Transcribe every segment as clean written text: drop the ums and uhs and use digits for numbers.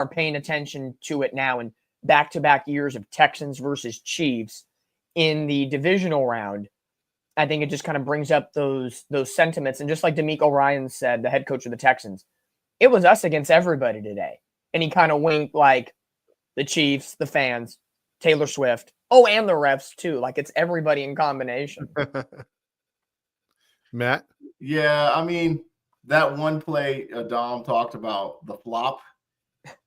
are paying attention to it now in back-to-back years of Texans versus Chiefs in the divisional round, I think it just kind of brings up those sentiments. And just like DeMeco Ryans said, the head coach of the Texans, it was us against everybody today. And he kind of winked like the Chiefs, the fans, Taylor Swift, and the refs too. Like it's everybody in combination. Matt? Yeah, I mean, that one play Dom talked about, the flop,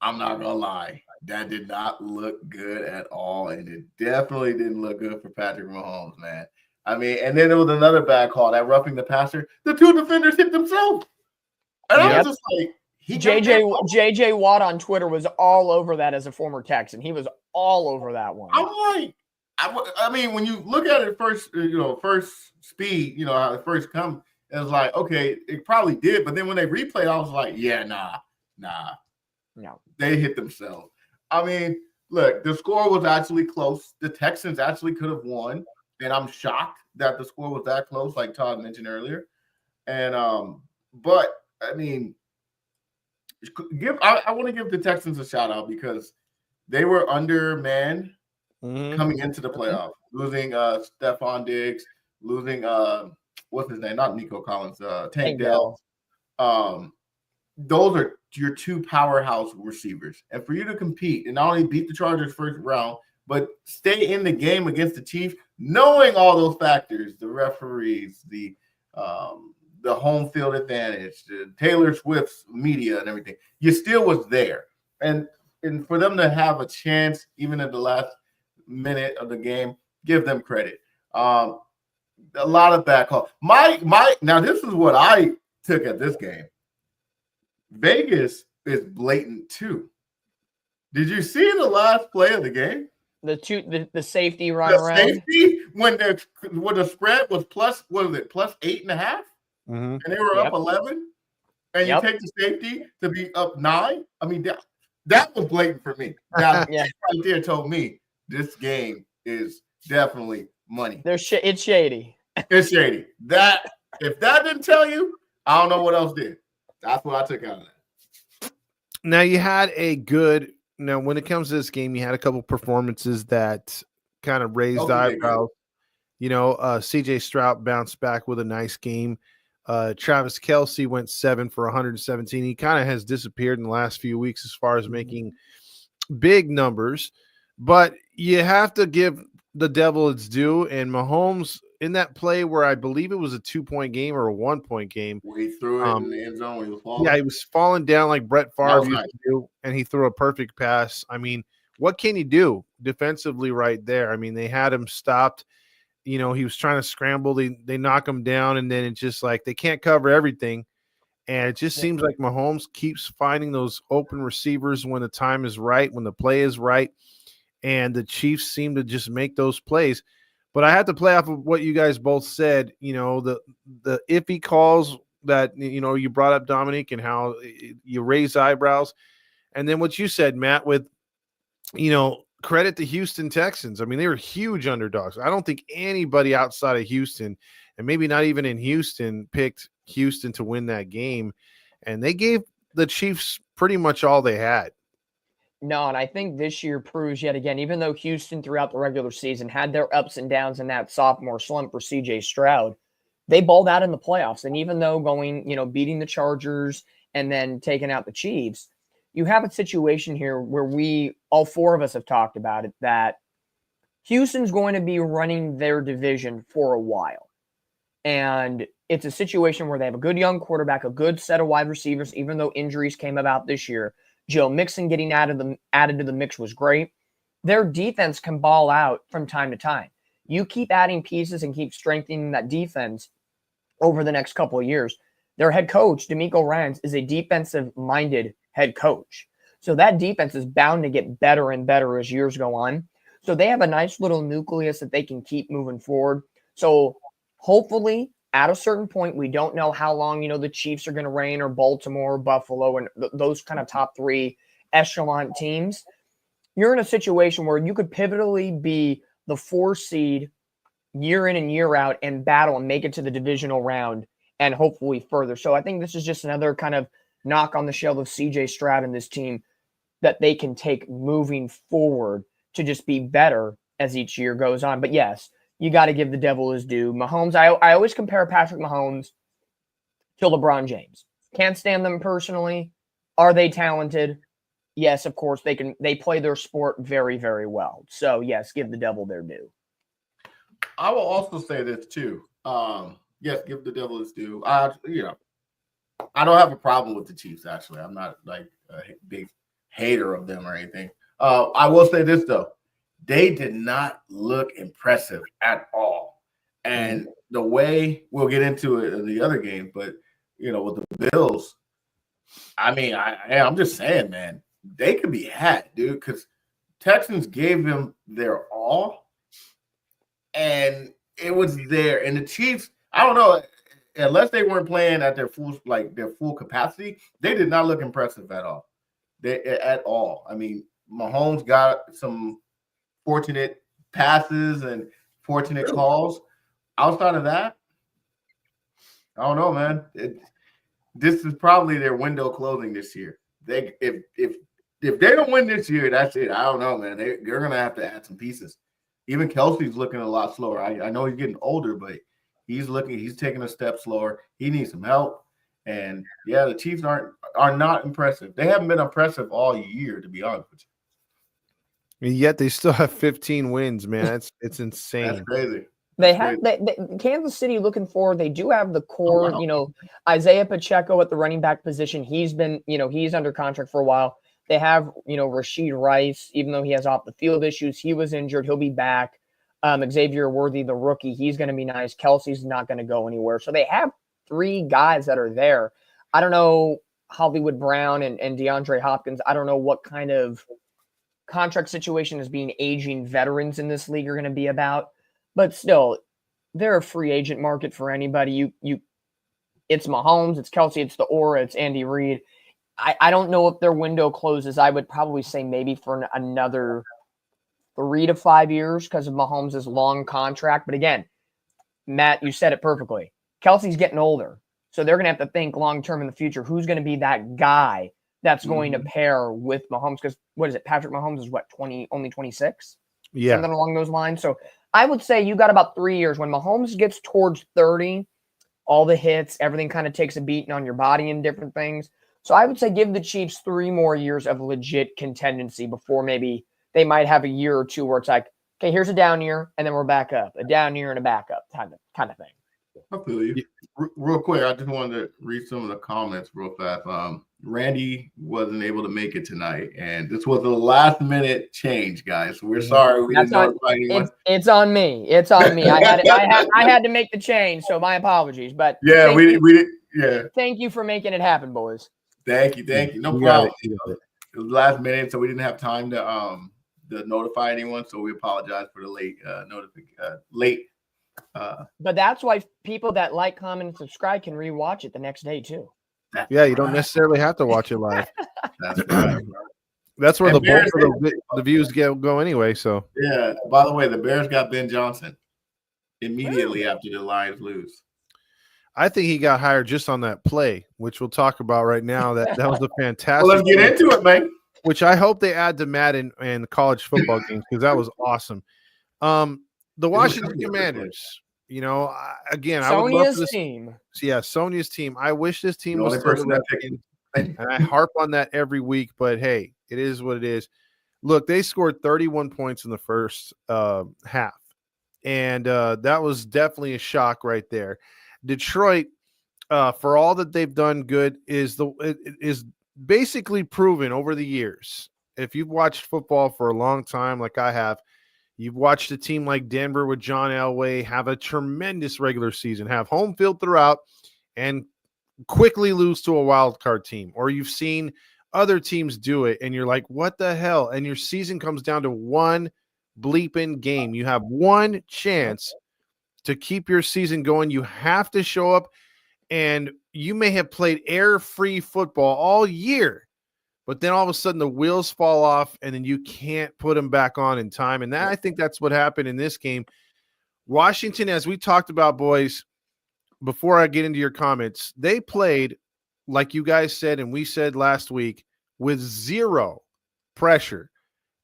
I'm not going to lie. That did not look good at all, and it definitely didn't look good for Patrick Mahomes, man. I mean, and then there was another bad call, that roughing the passer. The two defenders hit themselves. And I was just like, JJ Watt on Twitter was all over that as a former Texan. He was all over that one. I'm like, I mean, when you look at it first speed, how it first come, it was like, okay, it probably did. But then when they replayed, I was like, yeah, nah. No. They hit themselves. I mean, look, the score was actually close. The Texans actually could have won. And I'm shocked that the score was that close, like Todd mentioned earlier. And but I mean, I want to give the Texans a shout out because they were undermanned coming into the playoff, losing Stephon Diggs, losing what's his name? Not Nico Collins, Tank Dell. Those are your two powerhouse receivers. And for you to compete and not only beat the Chargers first round, but stay in the game against the Chiefs, knowing all those factors, the referees, the home field advantage, the Taylor Swift's media and everything, you still was there. And for them to have a chance, even at the last minute of the game, give them credit. A lot of bad calls. Now this is what I took at this game. Vegas is blatant too. Did you see the last play of the game? The safety run around. Safety when the spread was plus, what was it, plus 8.5? And they were up 11. And you take the safety to be up 9. I mean, that was blatant for me. Now, right there told me this game is definitely money. It's shady. It's shady. If that didn't tell you, I don't know what else did. That's what I took out of that. Now you had when it comes to this game, you had a couple performances that kind of raised eyebrows. CJ Stroud bounced back with a nice game. Travis Kelce went 7 for 117. He kind of has disappeared in the last few weeks as far as making big numbers, but you have to give the devil its due. And Mahomes, in that play where I believe it was a 2-point game or a 1-point game, where he threw it in the end zone when he was falling. Yeah, he was falling down like Brett Favre used to do, and he threw a perfect pass. I mean, what can he do defensively right there? I mean, they had him stopped. He was trying to scramble. They knock him down, and then it's just like they can't cover everything. And it just seems like Mahomes keeps finding those open receivers when the time is right, when the play is right, and the Chiefs seem to just make those plays. But I had to play off of what you guys both said, the iffy calls that, you brought up, Dominique, and how you raise eyebrows. And then what you said, Matt, with, credit to Houston Texans. I mean, they were huge underdogs. I don't think anybody outside of Houston, and maybe not even in Houston, picked Houston to win that game. And they gave the Chiefs pretty much all they had. No, and I think this year proves yet again, even though Houston throughout the regular season had their ups and downs in that sophomore slump for CJ Stroud, they balled out in the playoffs. And even though beating the Chargers and then taking out the Chiefs, you have a situation here where all four of us have talked about it, that Houston's going to be running their division for a while. And it's a situation where they have a good young quarterback, a good set of wide receivers, even though injuries came about this year. Joe Mixon getting added to the mix was great. Their defense can ball out from time to time. You keep adding pieces and keep strengthening that defense over the next couple of years. Their head coach, DeMeco Ryans, is a defensive-minded head coach. So that defense is bound to get better and better as years go on. So they have a nice little nucleus that they can keep moving forward. So hopefully, at a certain point, we don't know how long, the Chiefs are going to reign, or Baltimore, or Buffalo, and those kind of top 3 echelon teams. You're in a situation where you could pivotally be the 4 seed year in and year out and battle and make it to the divisional round and hopefully further. So I think this is just another kind of knock on the shell of CJ Stroud and this team. that they can take moving forward to just be better as each year goes on. But yes, you got to give the devil his due. Mahomes, I always compare Patrick Mahomes to LeBron James. Can't stand them personally. Are they talented? Yes, of course they play their sport very, very well. So yes, give the devil their due. I will also say this too. Yes, give the devil his due. I don't have a problem with the Chiefs. Actually, I'm not like a big hater of them or anything. I will say this though, they did not look impressive at all. And the way we'll get into it in the other game, but with the Bills, I mean, I'm just saying, man, they could be had, dude, because Texans gave them their all, and it was there. And the Chiefs, I don't know, unless they weren't playing at their full capacity, they did not look impressive at all. I mean, Mahomes got some fortunate passes and fortunate calls. Outside of that, I don't know, man. This is probably their window closing this year. If they don't win this year, that's it. I don't know, man. They're gonna have to add some pieces. Even Kelsey's looking a lot slower. I know he's getting older, but he's taking a step slower. He needs some help. And yeah, the Chiefs are not impressive. They haven't been impressive all year, to be honest with you. And yet they still have 15 wins, man. It's insane. That's crazy. They have Kansas City looking forward. They do have the core, Isaiah Pacheco at the running back position. He's been, he's under contract for a while. They have, Rashid Rice, even though he has off the field issues, he was injured. He'll be back. Xavier Worthy, the rookie, he's going to be nice. Kelsey's not going to go anywhere. So they have 3 guys that are there. I don't know Hollywood Brown and DeAndre Hopkins. I don't know what kind of contract situation is being aging veterans in this league are going to be about. But still, they're a free agent market for anybody. It's Mahomes, it's Kelsey, it's the aura, it's Andy Reid. I don't know if their window closes. I would probably say maybe for another 3 to 5 years because of Mahomes' long contract. But again, Matt, you said it perfectly. Kelsey's getting older. So they're going to have to think long-term in the future. Who's going to be that guy that's going to pair with Mahomes? Because what is it? Patrick Mahomes is what, only 26? Yeah. Something along those lines. So I would say you got about 3 years. When Mahomes gets towards 30, all the hits, everything kind of takes a beating on your body and different things. So I would say give the Chiefs 3 more years of legit contendency before maybe they might have a year or two where it's like, okay, here's a down year, and then we're back up. A down year and a back up kind of thing. I feel you. Real quick, I just wanted to read some of the comments real fast. Randy wasn't able to make it tonight, and this was a last-minute change, guys. So we're sorry we didn't notify anyone. It's on me. It's on me. I had to make the change, so my apologies. But yeah, we did. Yeah. Thank you for making it happen, boys. Thank you. No problem. It was last minute, so we didn't have time to notify anyone. So we apologize for the late late. But that's why people that like, comment, and subscribe can rewatch it the next day too. Yeah, you don't necessarily have to watch it live. That's right. That's where the bulk of the views go anyway. So yeah. By the way, the Bears got Ben Johnson immediately after the Lions lose. I think he got hired just on that play, which we'll talk about right now. That was a fantastic. Well, let's get into it, man. Which I hope they add to Madden and college football games because that was awesome. The Washington Commanders. Again, I would love this team. Yeah, Sonya's team. I wish this team was and I harp on that every week, but hey, it is what it is. Look, they scored 31 points in the first half, and that was definitely a shock right there. Detroit, for all that they've done good, is basically proven over the years. If you've watched football for a long time, like I have, you've watched a team like Denver with John Elway have a tremendous regular season, have home field throughout, and quickly lose to a wild card team. Or you've seen other teams do it, and you're like, what the hell? And your season comes down to one bleeping game. You have one chance to keep your season going. You have to show up, and you may have played air-free football all year, but then all of a sudden the wheels fall off, and then you can't put them back on in time. And I think that's what happened in this game. Washington, as we talked about, boys, before I get into your comments, they played, like you guys said and we said last week, with 0 pressure.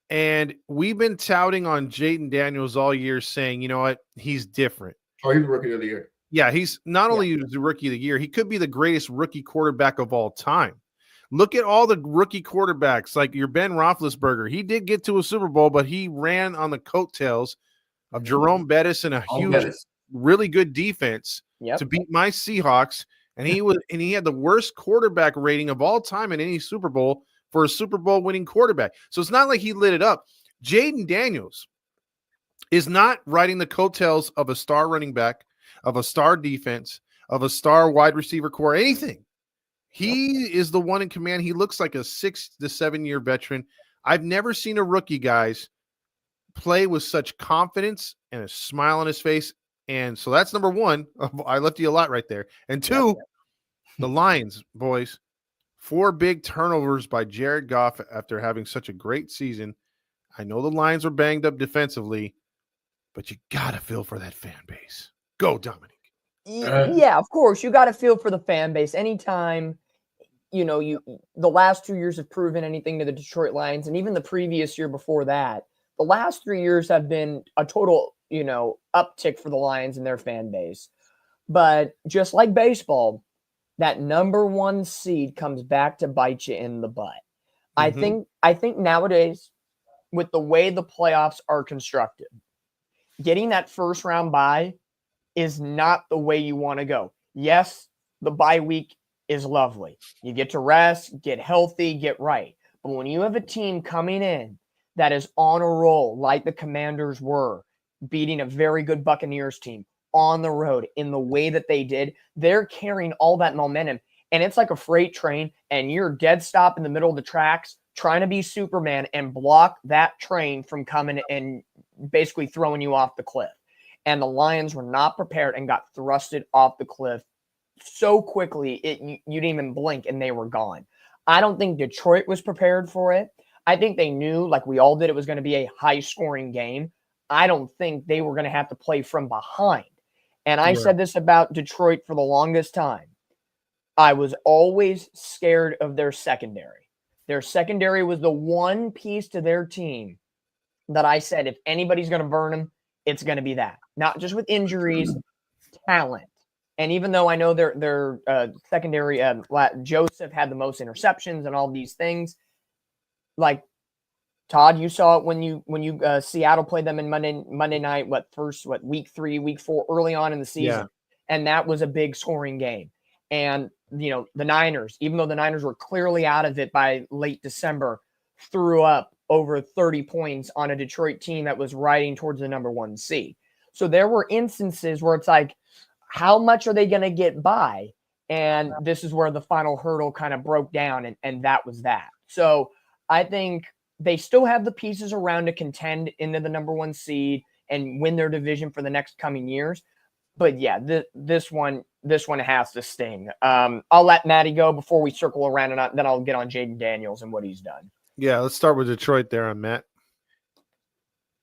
And we've been touting on Jaden Daniels all year saying, you know what, he's different. Oh, he's rookie of the year. Yeah, he's not only the rookie of the year, he could be the greatest rookie quarterback of all time. Look at all the rookie quarterbacks, like your Ben Roethlisberger. He did get to a Super Bowl, but he ran on the coattails of Jerome Bettis and a huge, really good defense to beat my Seahawks. And he had the worst quarterback rating of all time in any Super Bowl for a Super Bowl winning quarterback. So it's not like he lit it up. Jaden Daniels is not riding the coattails of a star running back, of a star defense, of a star wide receiver core, anything. He is the one in command. He looks like a 6 to 7 year veteran. I've never seen a rookie, guys, play with such confidence and a smile on his face. And so that's number one. I left you a lot right there. And two, the Lions, boys. 4 big turnovers by Jared Goff after having such a great season. I know the Lions are banged up defensively, but you got to feel for that fan base. Go, Dominic. Yeah, of course. You got to feel for the fan base. Anytime, the last 2 years have proven anything to the Detroit Lions, and even the previous year before that, the last 3 years have been a total, uptick for the Lions and their fan base. But just like baseball, that number 1 seed comes back to bite you in the butt. Mm-hmm. I think nowadays, with the way the playoffs are constructed, getting that first round bye is not the way you want to go. Yes, the bye week is lovely. You get to rest, get healthy, get right. But when you have a team coming in that is on a roll, like the Commanders were, beating a very good Buccaneers team on the road in the way that they did, they're carrying all that momentum. And it's like a freight train, and you're dead stop in the middle of the tracks trying to be Superman and block that train from coming and basically throwing you off the cliff. And the Lions were not prepared and got thrusted off the cliff so quickly, you didn't even blink and they were gone. I don't think Detroit was prepared for it. I think they knew, like we all did, it was going to be a high-scoring game. I don't think they were going to have to play from behind. And I said this about Detroit for the longest time. I was always scared of their secondary. Their secondary was the one piece to their team that I said, if anybody's going to burn them, it's going to be that. Not just with injuries, talent. And even though I know their secondary, Joseph had the most interceptions and all these things, like Todd, you saw it when you Seattle played them in Monday night. Week 3, week 4, early on in the season, and that was a big scoring game. And the Niners, even though the Niners were clearly out of it by late December, threw up over 30 points on a Detroit team that was riding towards the number 1 seed. So there were instances where it's like, how much are they going to get by? And this is where the final hurdle kind of broke down, and that was that. So I think they still have the pieces around to contend into the number 1 seed and win their division for the next coming years. But yeah, this one has to sting. I'll let Maddie go before we circle around, and then I'll get on Jaden Daniels and what he's done. Yeah, let's start with Detroit there on Matt.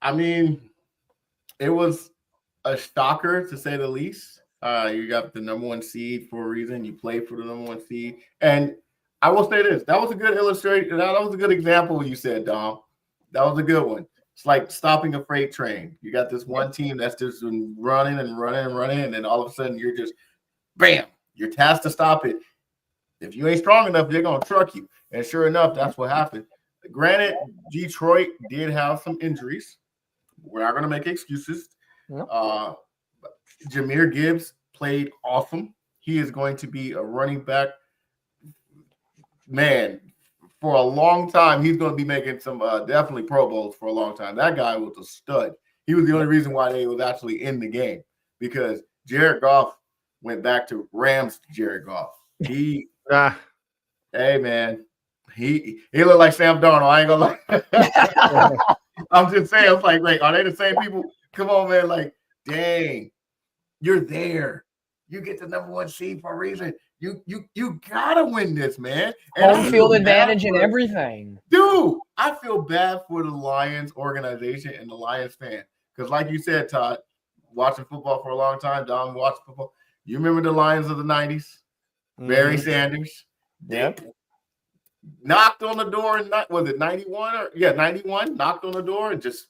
I mean, it was a shocker to say the least. You got the number 1 seed for a reason. You played for the number 1 seed. And I will say this. That was a good illustration. That was a good example you said, Dom. That was a good one. It's like stopping a freight train. You got this one team that's just running and running and running, and then all of a sudden you're just, bam, you're tasked to stop it. If you ain't strong enough, they're going to truck you. And sure enough, that's what happened. Granted, Detroit did have some injuries. We're not going to make excuses. Nope. Jahmyr Gibbs played awesome. He is going to be a running back. Man, for a long time, he's going to be making some definitely Pro Bowls for a long time. That guy was a stud. He was the only reason why they was actually in the game, because Jared Goff went back to Rams Jared Goff. Hey, man, he looked like Sam Darnold. I ain't gonna lie. I'm just saying, it's like, wait, are they the same people? Come on, man. Like, dang, you're there. You get the number 1 seed for a reason. You gotta win this, man. And home field advantage and everything. Dude, I feel bad for the Lions organization and the Lions fan. Because like you said, Todd, watching football for a long time, Dom watched football. You remember the Lions of the 90s? Barry Sanders. Yep. knocked on the door and was it 91 or 91? Knocked on the door and just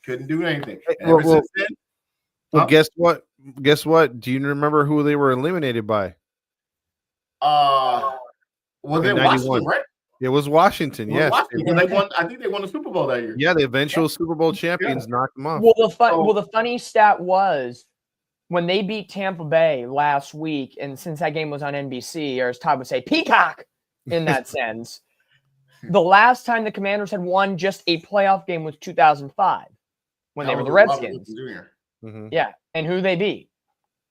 couldn't do anything. And ever since then, guess what? Guess what? Do you remember who they were eliminated by? Was it Washington, right? It was Washington. Yes, Washington. They won. I think they won the Super Bowl that year. Yeah, the eventual Super Bowl champions knocked them off. Well, the funny stat was when they beat Tampa Bay last week, and since that game was on NBC, or as Todd would say, Peacock in that sense, the last time the Commanders had won just a playoff game was 2005 when they were the Redskins. Mm-hmm. Yeah, and who they beat?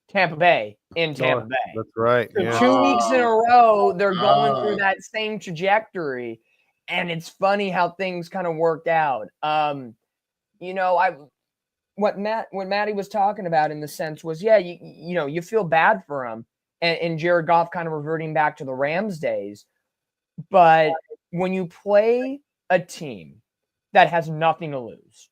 Tampa Bay in Tampa Bay. That's right. So 2 weeks in a row, they're going through that same trajectory, and it's funny how things kind of work out. What Matty was talking about in the sense was, you feel bad for him, and Jared Goff kind of reverting back to the Rams days. But when you play a team that has nothing to lose,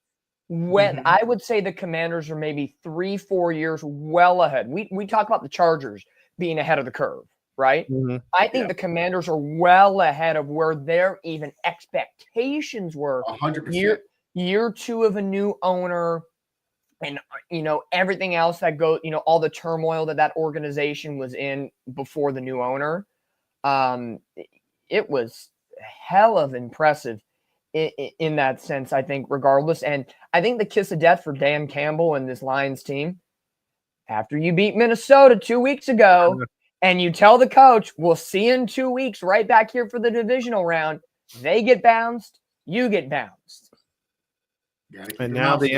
I would say the Commanders are maybe 3-4 years well ahead. We talk about the Chargers being ahead of the curve, right? Mm-hmm. I think the Commanders are well ahead of where their even expectations were. 100%. Year two of a new owner, and everything else that goes, all the turmoil that organization was in before the new owner. It was hell of impressive in that sense, I think, regardless. And I think the kiss of death for Dan Campbell and this Lions team, after you beat Minnesota 2 weeks ago, and you tell the coach, we'll see you in 2 weeks right back here for the divisional round, they get bounced, you get bounced. And now the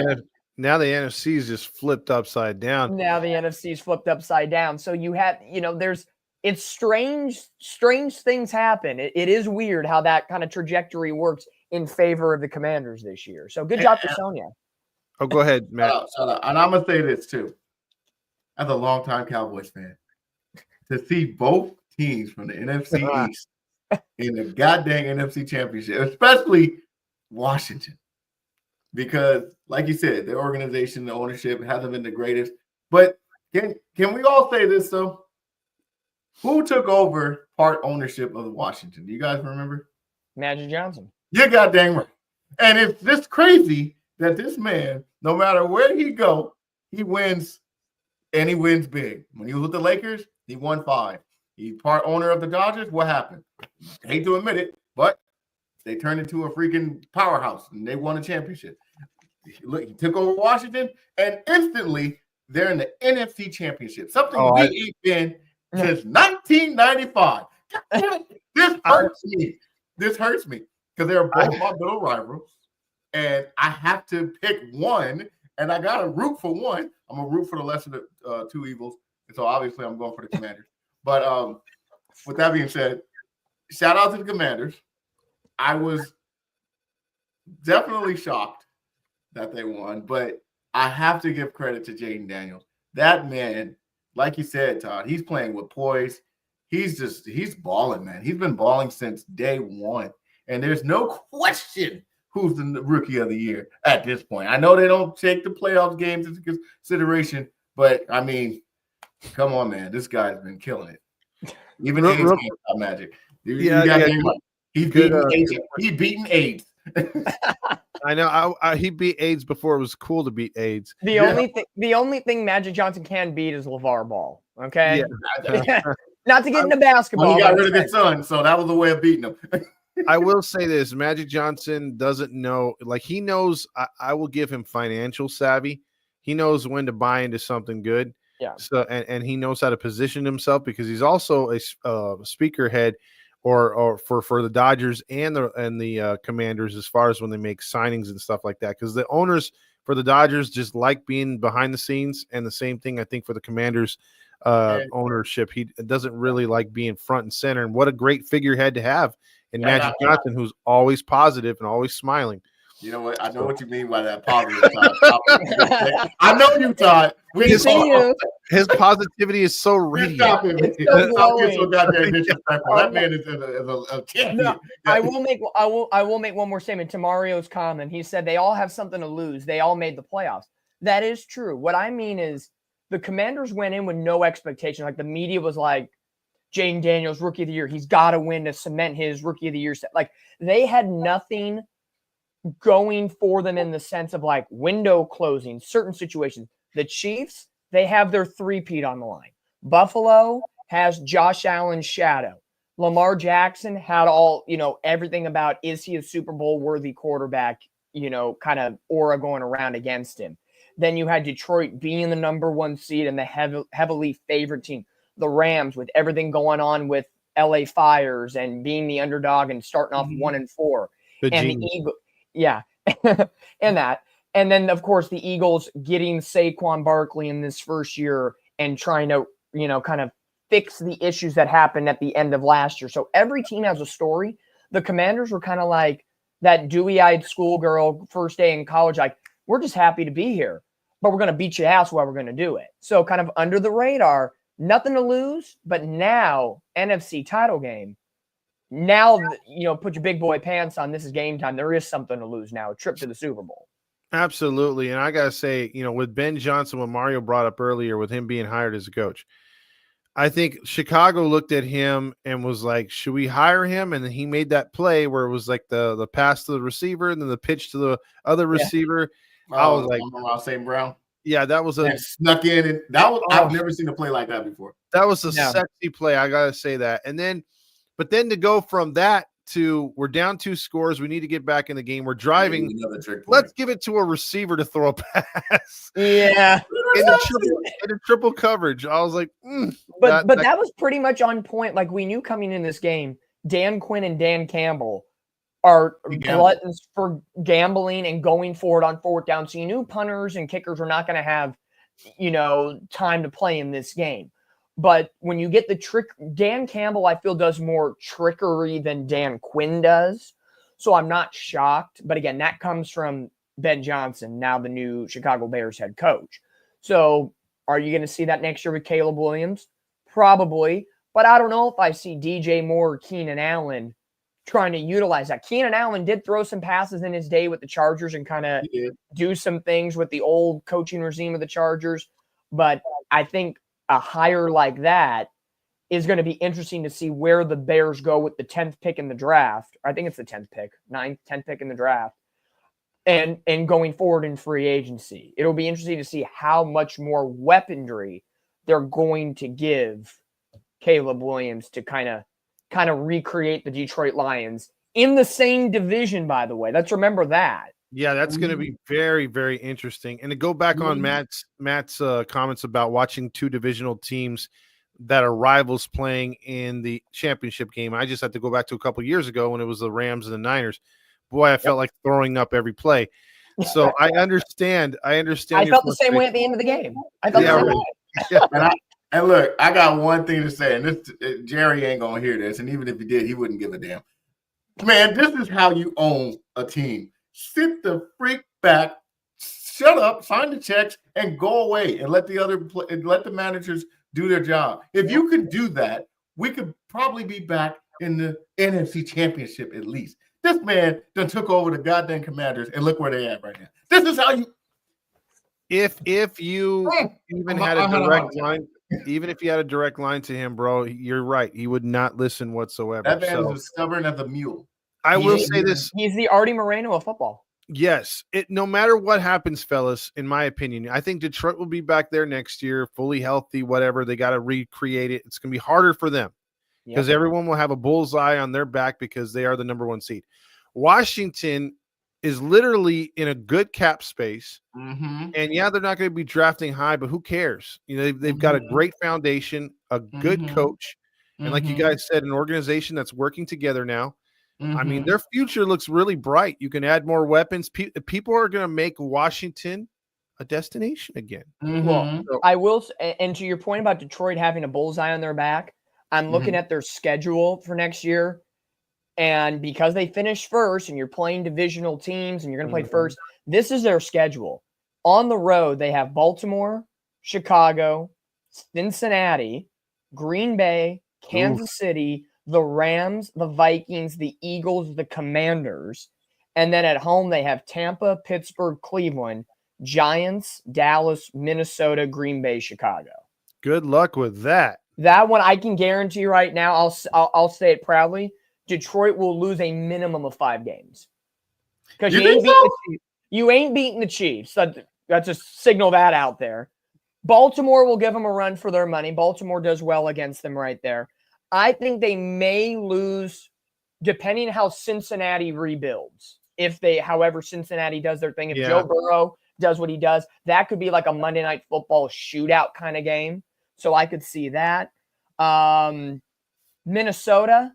NFC is just flipped upside down. Now the NFC is flipped upside down. So you have, it's strange things happen. It is weird how that kind of trajectory works in favor of the Commanders this year. So good job for Sonia. Oh, go ahead, Matt. Shut up. And I'm going to say this too. As a longtime Cowboys fan, to see both teams from the NFC East in the goddamn NFC Championship, especially Washington, because like you said, their organization, the ownership hasn't been the greatest. But can we all say this though? Who took over part ownership of Washington? Do you guys remember? Magic Johnson. You're goddamn right. And it's just crazy that this man, no matter where he go, he wins, and he wins big. When he was with the Lakers, he won 5. He's part owner of the Dodgers. What happened? I hate to admit it, but they turned into a freaking powerhouse, and they won a championship. Look, he took over Washington, and instantly they're in the NFC Championship. Something we ain't been since 1995. This hurts me. This hurts me because they're both my little rivals, and I have to pick one, and I got to root for one. I'm going to root for the lesser of the 2 evils, and so obviously I'm going for the Commanders. But with that being said, shout out to the Commanders. I was definitely shocked that they won, but I have to give credit to Jaden Daniels. That man, like you said, Todd, he's playing with poise. He's balling, man. He's been balling since day one. And there's no question who's the rookie of the year at this point. I know they don't take the playoff games into consideration, but I mean, come on, man. This guy's been killing it. Even AIDS can't stop Magic. He's beaten AIDS. I know. He beat AIDS before it was cool to beat AIDS. The only thing Magic Johnson can beat is LeVar Ball. Okay. Yeah. Not to get into basketball. Well, he got rid of his son, so that was a way of beating him. I will say this: Magic Johnson doesn't know. Like he knows. I will give him financial savvy. He knows when to buy into something good. Yeah. So and he knows how to position himself because he's also a speakerhead. Or for the Dodgers and the Commanders as far as when they make signings and stuff like that, because the owners for the Dodgers just like being behind the scenes, and the same thing I think for the Commanders ownership. He doesn't really like being front and center, and what a great figurehead to have in Magic Johnson, who's always positive and always smiling. You know what? I know what you mean by that positive, Todd. I know you, Todd. His positivity is so radiant. Stop so goddamn disrespectful. That man is a champion. No, I will make one more statement to Mario's comment. He said they all have something to lose. They all made the playoffs. That is true. What I mean is the Commanders went in with no expectation. Like the media was like, Jaden Daniels, Rookie of the Year. He's got to win to cement his Rookie of the Year set. Like, they had nothing going for them in the sense of like window closing, certain situations. The Chiefs, they have their three-peat on the line. Buffalo has Josh Allen's shadow. Lamar Jackson had all, everything about, is he a Super Bowl worthy quarterback, kind of aura going around against him. Then you had Detroit being the number one seed and the heavily favored team. The Rams with everything going on with LA Fires and being the underdog and starting off 1-4. And the Eagles, yeah, and that. And then, of course, the Eagles getting Saquon Barkley in this first year and trying to, kind of fix the issues that happened at the end of last year. So every team has a story. The Commanders were kind of like that dewy-eyed schoolgirl first day in college, like, we're just happy to be here, but we're going to beat your ass while we're going to do it. So kind of under the radar, nothing to lose, but now NFC title game. Now, put your big boy pants on. This is game time. There is something to lose now, a trip to the Super Bowl. Absolutely. And I got to say, with Ben Johnson, what Mario brought up earlier with him being hired as a coach, I think Chicago looked at him and was like, should we hire him? And then he made that play where it was like the pass to the receiver and then the pitch to the other receiver. I was like, St. Brown. Yeah, that was a snuck in. And that was, I've never seen a play like that before. That was a sexy play. I got to say that. But then to go from that to we're down 2 scores. We need to get back in the game. We're driving. Let's give it to a receiver to throw a pass. Yeah. in a triple coverage. I was like, But that was pretty much on point. Like, we knew coming in this game, Dan Quinn and Dan Campbell are gluttons for gambling and going forward on fourth down. So you knew punters and kickers were not going to have, time to play in this game. But when you get the trick, Dan Campbell, I feel, does more trickery than Dan Quinn does. So I'm not shocked. But again, that comes from Ben Johnson, now the new Chicago Bears head coach. So are you going to see that next year with Caleb Williams? Probably. But I don't know if I see DJ Moore or Keenan Allen trying to utilize that. Keenan Allen did throw some passes in his day with the Chargers and kind of do some things with the old coaching regime of the Chargers. But I think a hire like that is going to be interesting to see where the Bears go with the 10th pick in the draft. I think it's the 10th pick, 9th, 10th pick in the draft. And going forward in free agency. It'll be interesting to see how much more weaponry they're going to give Caleb Williams to kind of recreate the Detroit Lions in the same division, by the way. Let's remember that. Yeah, that's going to be very, very interesting. And to go back on Matt's comments about watching 2 divisional teams that are rivals playing in the championship game, I just had to go back to a couple years ago when it was the Rams and the Niners. Boy, I felt like throwing up every play. So I understand. I felt the same way at the end of the game. I felt the same way. Yeah. And look, I got one thing to say, and this Jerry ain't gonna hear this, and even if he did, he wouldn't give a damn. Man, this is how you own a team. Sit the freak back, shut up, sign the checks, and go away, and let the managers do their job. If you could do that, we could probably be back in the NFC Championship at least. This man done took over the goddamn Commanders, and look where they at right now. This is how you. If you even had a direct line, even if you had a direct line to him, bro, you're right. He would not listen whatsoever. That man is as stubborn as a mule. I will say this: he's the Artie Moreno of football. Yes, no matter what happens, fellas, in my opinion, I think Detroit will be back there next year, fully healthy. Whatever, they got to recreate it. It's going to be harder for them because everyone will have a bullseye on their back because they are the number 1 seed. Washington is literally in a good cap space. And they're not going to be drafting high, but who cares? They've got a great foundation, a good coach. And like you guys said, an organization that's working together now. I mean, their future looks really bright. You can add more weapons. People are going to make Washington a destination again. Well, I will. And to your point about Detroit having a bullseye on their back, I'm looking at their schedule for next year. And because they finished first and you're playing divisional teams and you're going to play first, this is their schedule. On the road, they have Baltimore, Chicago, Cincinnati, Green Bay, Kansas City, the Rams, the Vikings, the Eagles, the Commanders. And then at home, they have Tampa, Pittsburgh, Cleveland, Giants, Dallas, Minnesota, Green Bay, Chicago. Good luck with that. That one I can guarantee right now. I'll say it proudly. Detroit will lose a minimum of 5 games because You think so? You ain't beating the Chiefs. That's just signal that out there. Baltimore will give them a run for their money. Baltimore does well against them right there. I think they may lose, depending how Cincinnati rebuilds. However Cincinnati does their thing. If Joe Burrow does what he does, that could be like a Monday Night Football shootout kind of game. So I could see that. Minnesota.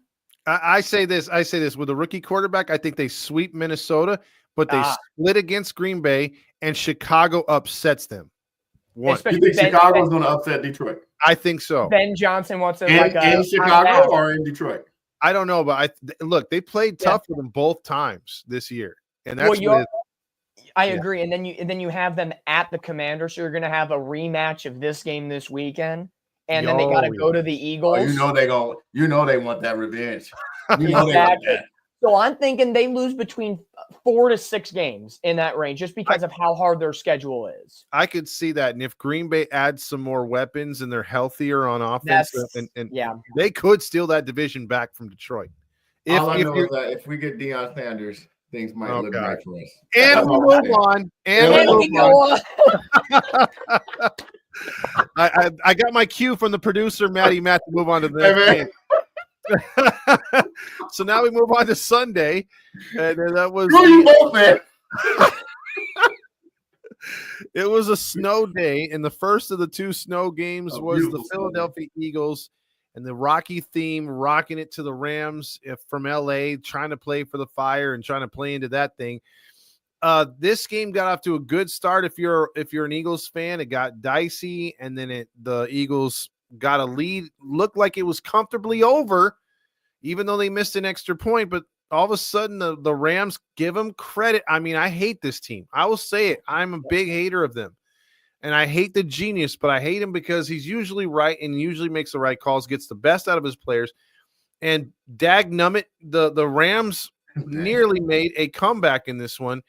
I say this with a rookie quarterback. I think they sweep Minnesota, but they split against Green Bay, and Chicago upsets them. You think Chicago's going to upset Detroit? I think so. Ben Johnson wants to in Chicago or in Detroit? I don't know, but look, they played tough for them both times this year, and that's I agree. And then you have them at the Commanders, so you're going to have a rematch of this game this weekend. And then they got to go to the Eagles. Oh, they want that revenge. They want that. So I'm thinking they lose between 4 to 6 games in that range just because of how hard their schedule is. I could see that. And if Green Bay adds some more weapons and they're healthier on offense, they could steal that division back from Detroit. All I know is that if we get Deion Sanders, things might look right for us. And we move on. I got my cue from the producer, Matt, to move on to the next game. So now we move on to Sunday. And that was you both, man. It was a snow day, and the first of the 2 snow games was the Philadelphia Eagles and the Rocky theme, rocking it to the Rams from LA, trying to play for the fire and trying to play into that thing. This game got off to a good start. If you're an Eagles fan, it got dicey, and then the Eagles got a lead. Looked like it was comfortably over, even though they missed an extra point. But all of a sudden, the Rams give them credit. I mean, I hate this team. I will say it. I'm a big hater of them, and I hate the genius, but I hate him because he's usually right and usually makes the right calls, gets the best out of his players. And dagnummit, the Rams nearly made a comeback in this one.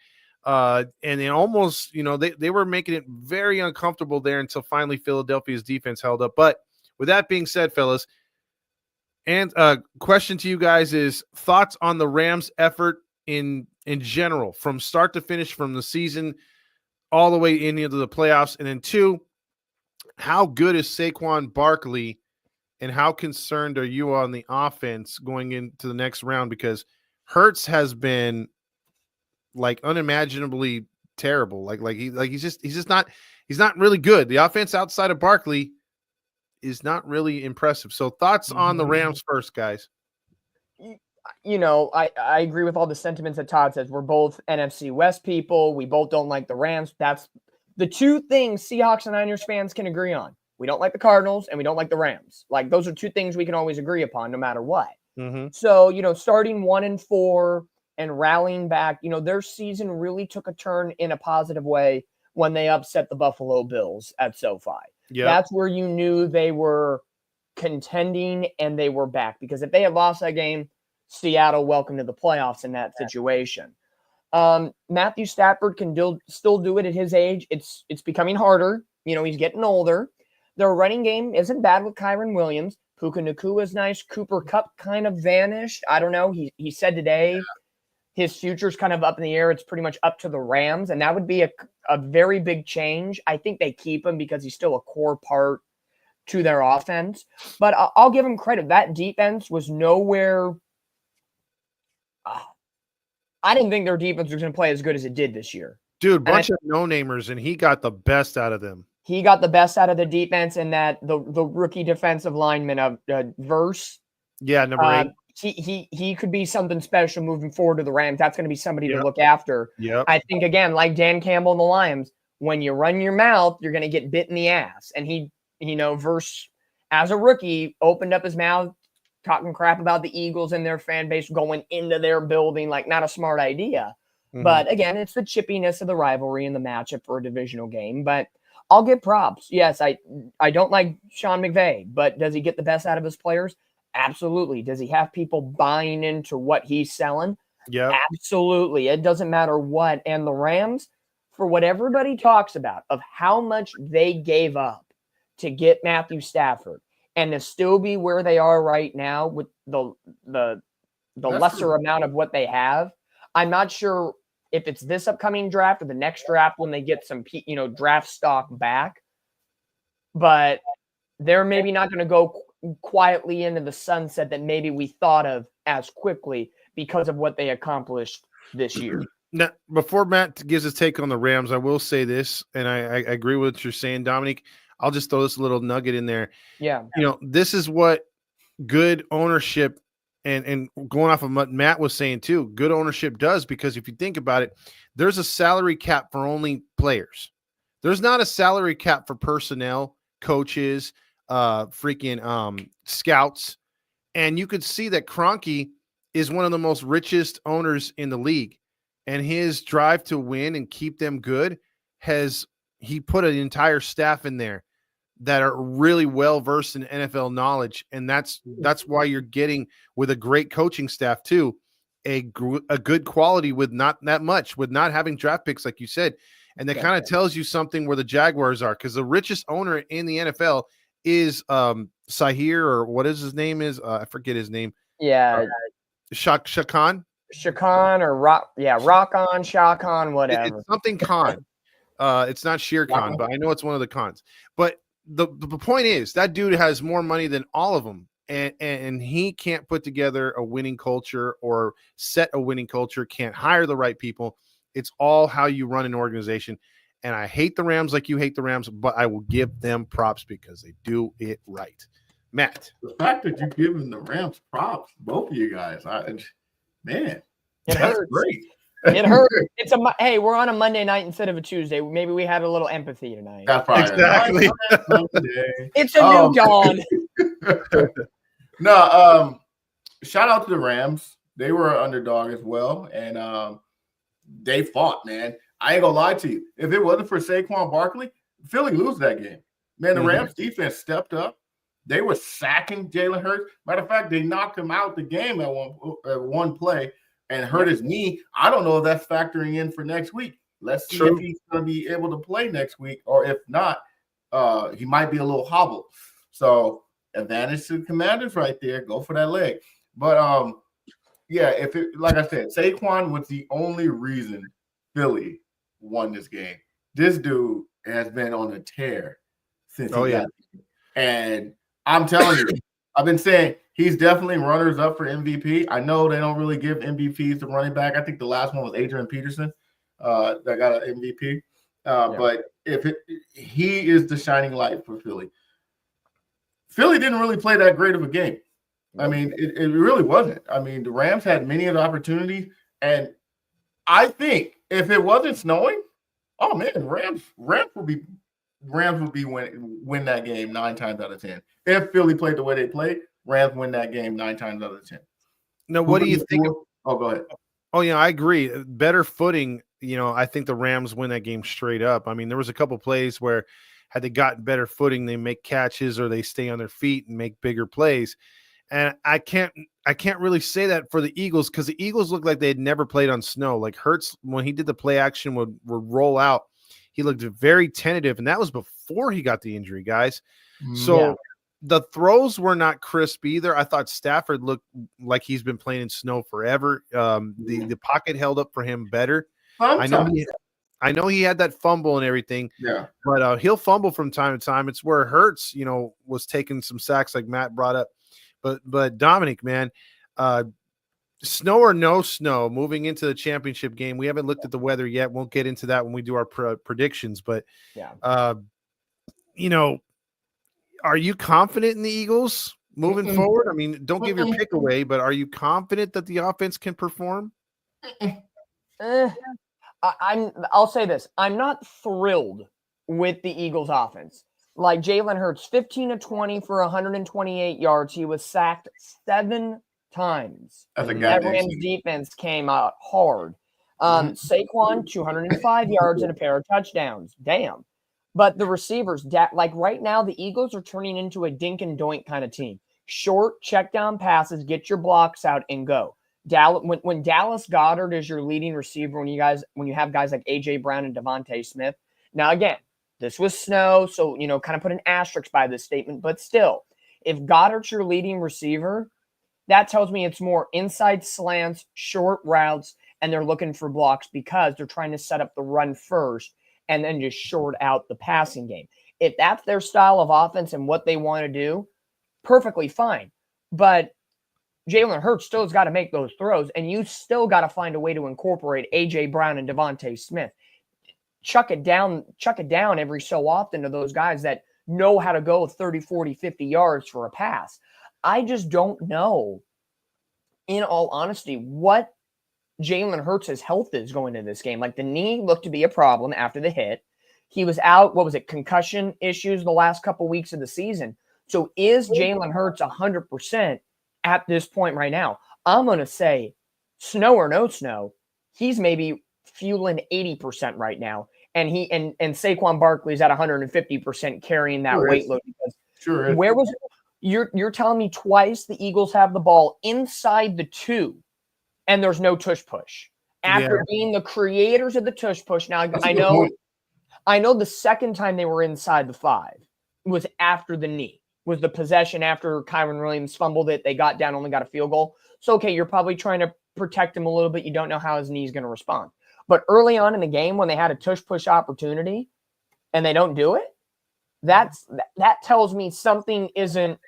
And they almost, they were making it very uncomfortable there until finally Philadelphia's defense held up. But with that being said, fellas, and question to you guys is thoughts on the Rams' effort in general, from start to finish, from the season all the way into the playoffs. And then 2, how good is Saquon Barkley, and how concerned are you on the offense going into the next round? Because Hurts has been like unimaginably terrible. He's not really good. The offense outside of Barkley is not really impressive. So thoughts on the Rams first, guys. I agree with all the sentiments that Todd says. We're both NFC West people. We both don't like the Rams. That's the 2 things Seahawks and Niners fans can agree on. We don't like the Cardinals and we don't like the Rams. Like, those are 2 things we can always agree upon no matter what. Mm-hmm. So, starting 1-4 and rallying back, their season really took a turn in a positive way when they upset the Buffalo Bills at SoFi. Yep. That's where you knew they were contending and they were back, because if they had lost that game, Seattle, welcome to the playoffs in that situation. Matthew Stafford can still do it at his age. It's becoming harder. He's getting older. Their running game isn't bad with Kyron Williams. Puka Nacua is nice. Cooper Kupp kind of vanished. I don't know. He said today his future's kind of up in the air. It's pretty much up to the Rams, and that would be a very big change. I think they keep him because he's still a core part to their offense. But I'll give him credit. That defense was nowhere. I didn't think their defense was going to play as good as it did this year. Dude, bunch of no-namers, and he got the best out of them. He got the best out of the defense, and that the rookie defensive lineman of Verse. Yeah, number 8. He could be something special moving forward to the Rams. That's going to be somebody to look after. Yep. I think, again, like Dan Campbell and the Lions, when you run your mouth, you're going to get bit in the ass. And Verse, as a rookie, opened up his mouth, talking crap about the Eagles and their fan base going into their building, like not a smart idea. Mm-hmm. But again, it's the chippiness of the rivalry and the matchup for a divisional game. But I'll give props. Yes, I don't like Sean McVay, but does he get the best out of his players? Absolutely. Does he have people buying into what he's selling? Yeah, absolutely. It doesn't matter what. And the Rams, for what everybody talks about of how much they gave up to get Matthew Stafford, and to still be where they are right now with the lesser amount of what they have, I'm not sure if it's this upcoming draft or the next draft when they get some, draft stock back. But they're maybe not going to go quietly into the sunset that maybe we thought of as quickly because of what they accomplished this year. Now, before Matt gives his take on the Rams, I will say this, and I agree with what you're saying, Dominic. I'll just throw this little nugget in there. Yeah. This is what good ownership and going off of what Matt was saying too, good ownership does, because if you think about it, there's a salary cap for only players. There's not a salary cap for personnel, coaches, scouts. And you could see that Kroenke is one of the most richest owners in the league. And his drive to win and keep them good he put an entire staff in there that are really well versed in NFL knowledge, and that's why you're getting, with a great coaching staff too, a good quality with not that much, with not having draft picks like you said, and that kind of tells you something where the Jaguars are, because the richest owner in the NFL is Sahir, or what is his name is I forget his name. Yeah, Shakan or Rock-On, Shah-Khan, whatever. It's something Khan. It's not Shere Khan, but I know it's one of the Khans. But the point is, that dude has more money than all of them, and he can't put together a winning culture or set a winning culture, can't hire the right people. It's all how you run an organization. And I hate the Rams like you hate the Rams, but I will give them props because they do it right. Matt. The fact that you're giving the Rams props, both of you guys, man, it hurts. Great. It hurts. Hey, we're on a Monday night instead of a Tuesday. Maybe we had a little empathy tonight. That's right. Exactly. It's a new dawn. No, shout out to the Rams. They were an underdog as well, and they fought, man. I ain't gonna lie to you. If it wasn't for Saquon Barkley, Philly lose that game. Man, the Rams defense stepped up. They were sacking Jalen Hurts. Matter of fact, they knocked him out the game at one play and hurt his knee. I don't know if that's factoring in for next week. Let's see if he's going to be able to play next week, or if not, he might be a little hobbled. So advantage to the Commanders right there. Go for that leg. But like I said, Saquon was the only reason Philly won this game. This dude has been on a tear since he got here. And I'm telling you, I've been saying he's definitely runners up for MVP. I know they don't really give MVPs to running back. I think the last one was Adrian Peterson that got an MVP. But he is the shining light for Philly. Philly didn't really play that great of a game. I mean, it really wasn't. I mean, the Rams had many of the opportunities, and I think if it wasn't snowing, oh man, Rams would be win that game 9 times out of 10. If Philly played the way they played, Rams win that game 9 times out of 10. Now, what do you think? Oh, go ahead. Oh, yeah, I agree. Better footing. I think the Rams win that game straight up. I mean, there was a couple plays where had they gotten better footing, they make catches or they stay on their feet and make bigger plays. And I can't really say that for the Eagles, because the Eagles looked like they had never played on snow. Like Hurts, when he did the play action, would roll out. He looked very tentative, and that was before he got the injury, guys. So the throws were not crisp either. I thought Stafford looked like he's been playing in snow forever. The pocket held up for him better. I know he had that fumble and everything. Yeah, but he'll fumble from time to time. It's where Hurts, was taking some sacks, like Matt brought up. But Dominic, man, snow or no snow, moving into the championship game. We haven't looked at the weather yet. Won't get into that when we do our predictions. But are you confident in the Eagles moving forward? I mean, don't give your pick away, but are you confident that the offense can perform? I'll say this. I'm not thrilled with the Eagles offense. Like Jalen Hurts, 15 of 20 for 128 yards. He was sacked 7 times. That Rams defense came out hard. Saquon, 205 yards and a pair of touchdowns. Damn. But the receivers, like right now, the Eagles are turning into a dink and doink kind of team. Short check down passes, get your blocks out and go. When Dallas Goedert is your leading receiver, when you have guys like AJ Brown and Devontae Smith. Now again, this was snow, so kind of put an asterisk by this statement, but still, If Goddard's your leading receiver, that tells me it's more inside slants, short routes, and they're looking for blocks because they're trying to set up the run first and then just short out the passing game. If that's their style of offense and what they want to do, perfectly fine. But Jalen Hurts still has got to make those throws, and you still got to find a way to incorporate A.J. Brown and Devontae Smith. Chuck it down every so often to those guys that know how to go 30, 40, 50 yards for a pass. I just don't know, in all honesty, what Jalen Hurts' health is going into this game. Like, the knee looked to be a problem after the hit. He was out, concussion issues the last couple weeks of the season. So is Jalen Hurts 100% at this point right now? I'm going to say, snow or no snow, he's maybe fueling 80% right now. And Saquon Barkley's at 150% carrying that weight load. Because where was it? You're telling me twice the Eagles have the ball inside the 2 and there's no tush push after being the creators of the tush push. Now I know the second time they were inside the 5 was after the knee, was the possession after Kyron Williams fumbled it. They got down, only got a field goal. So, okay, you're probably trying to protect him a little bit. You don't know how his knee's going to respond. But early on in the game, when they had a tush push opportunity and they don't do it, that tells me something isn't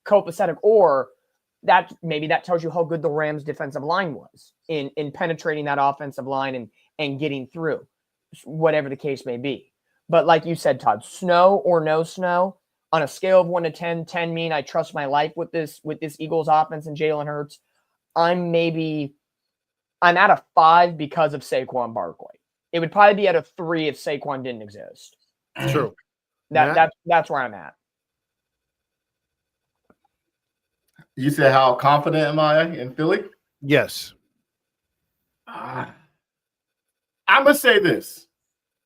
copacetic, or that maybe that tells you how good the Rams defensive line was in penetrating that offensive line and getting through, whatever the case may be. But like you said, Todd, snow or no snow, on a scale of 1 to 10, 10 mean I trust my life with this Eagles offense and Jalen Hurts. I'm at a 5 because of Saquon Barkley. It would probably be at a 3 if Saquon didn't exist. True. That's where I'm at. You said, how confident am I in Philly? Yes. I'm going to say this.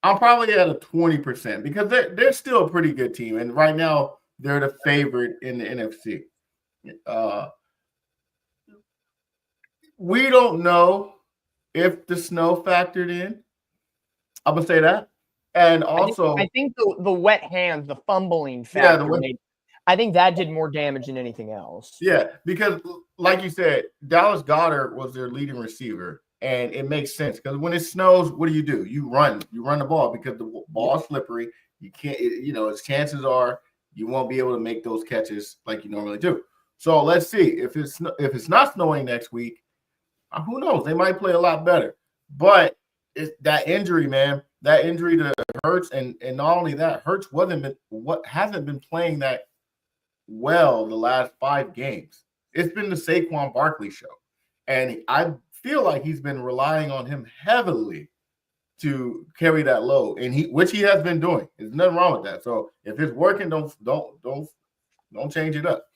I'm probably at a 20% because they're still a pretty good team. And right now, they're the favorite in the NFC. We don't know if the snow factored in. I'm going to say that. And also, I think the wet hands, the fumbling factor, I think that did more damage than anything else. Yeah, because like you said, Dallas Goedert was their leading receiver, and it makes sense because when it snows, what do? You run the ball because the ball's slippery. You can't, its chances are you won't be able to make those catches like you normally do. So let's see if it's not snowing next week. Who knows? They might play a lot better. But it's that injury, man. That injury to Hurts, and not only that, Hurts hasn't been playing that well the last 5 games. It's been the Saquon Barkley show. And I feel like he's been relying on him heavily to carry that load, and which he has been doing. There's nothing wrong with that. So if it's working, don't change it up.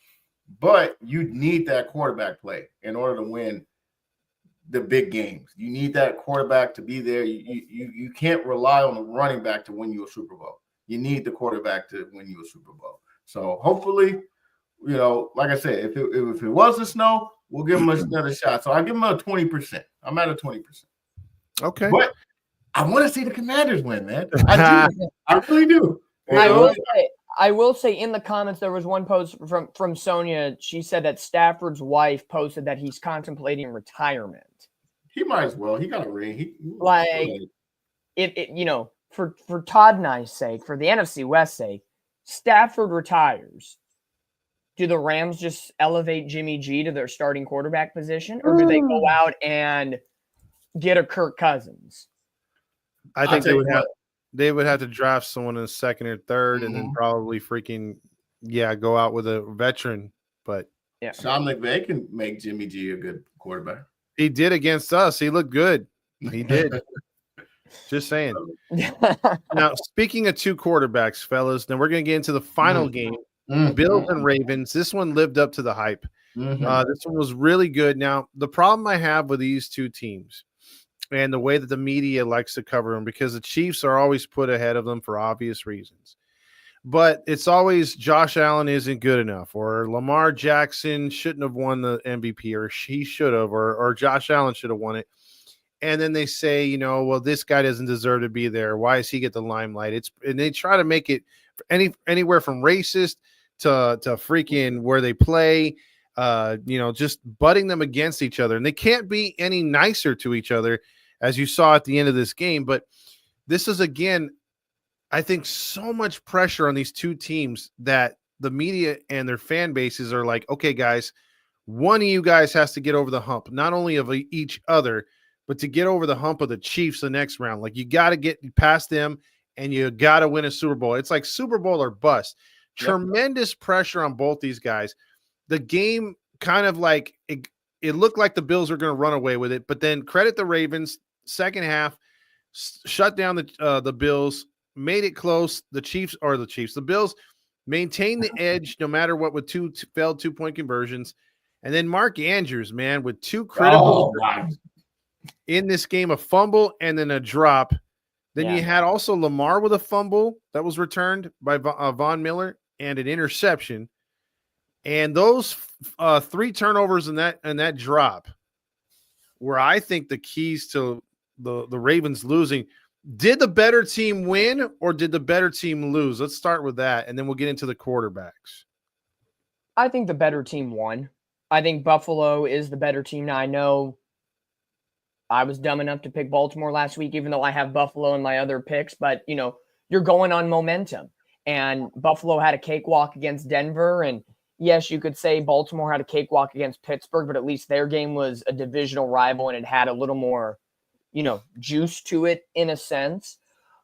But you need that quarterback play in order to win the big games. You need that quarterback to be there. You can't rely on the running back to win you a Super Bowl. You need the quarterback to win you a Super Bowl. So hopefully, like I said, if it was the snow, we'll give him another shot. So I give him a 20%. I'm at a 20%. Okay. But I want to see the Commanders win, man. I do. I really do. I will say in the comments, there was one post from Sonia. She said that Stafford's wife posted that he's contemplating retirement. He might as well. He got a ring. For Todd and I's sake, for the NFC West sake, Stafford retires. Do the Rams just elevate Jimmy G to their starting quarterback position, or do they go out and get a Kirk Cousins? I think they would have to draft someone in the 2nd or 3rd, and then probably go out with a veteran. But yeah, Sean McVay can make Jimmy G a good quarterback. He did against us. He looked good. He did. Just saying. Now, speaking of 2 quarterbacks, fellas, then we're going to get into the final game. Bills and Ravens. This one lived up to the hype. This one was really good. Now, the problem I have with these 2 teams and the way that the media likes to cover them, because the Chiefs are always put ahead of them for obvious reasons. But it's always Josh Allen isn't good enough, or Lamar Jackson shouldn't have won the MVP, or he should have, or Josh Allen should have won it. And then they say, well, this guy doesn't deserve to be there. Why does he get the limelight? And they try to make it anywhere from racist to freaking where they play, just butting them against each other. And they can't be any nicer to each other, as you saw at the end of this game. But this is, again, I think so much pressure on these two teams that the media and their fan bases are like, okay, guys, one of you guys has to get over the hump, not only of each other, but to get over the hump of the Chiefs the next round. Like, you got to get past them and you got to win a Super Bowl. It's like Super Bowl or bust. Yep. Tremendous pressure on both these guys. The game kind of like it looked like the Bills were going to run away with it, but then credit the Ravens, second half, shut down the Bills, made it close. The Bills maintained the edge no matter what with two failed 2-point conversions. And then Mark Andrews, man, with two critical in this game, a fumble and then a drop. Then you had also Lamar with a fumble that was returned by Von Miller and an interception. And those 3 turnovers and that drop were, I think, the keys to the Ravens losing. Did the better team win or did the better team lose? Let's start with that, and then we'll get into the quarterbacks. I think the better team won. I think Buffalo is the better team. Now, I know I was dumb enough to pick Baltimore last week, even though I have Buffalo in my other picks. But, you're going on momentum. And Buffalo had a cakewalk against Denver. And, yes, you could say Baltimore had a cakewalk against Pittsburgh, but at least their game was a divisional rival and it had a little more, juice to it in a sense.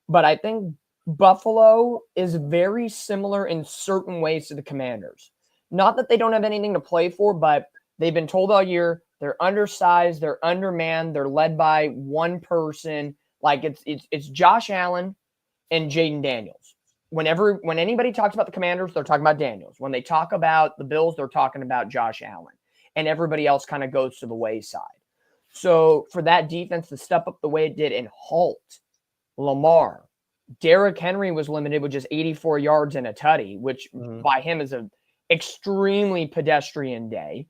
But I think Buffalo is very similar in certain ways to the Commanders. Not that they don't have anything to play for, but they've been told all year they're undersized, they're undermanned, they're led by one person. Like it's Josh Allen and Jaden Daniels. When anybody talks about the Commanders, they're talking about Daniels. When they talk about the Bills, they're talking about Josh Allen. And everybody else kind of goes to the wayside. So for that defense to step up the way it did and halt Lamar, Derrick Henry was limited with just 84 yards and a tutty, which by him is an extremely pedestrian day.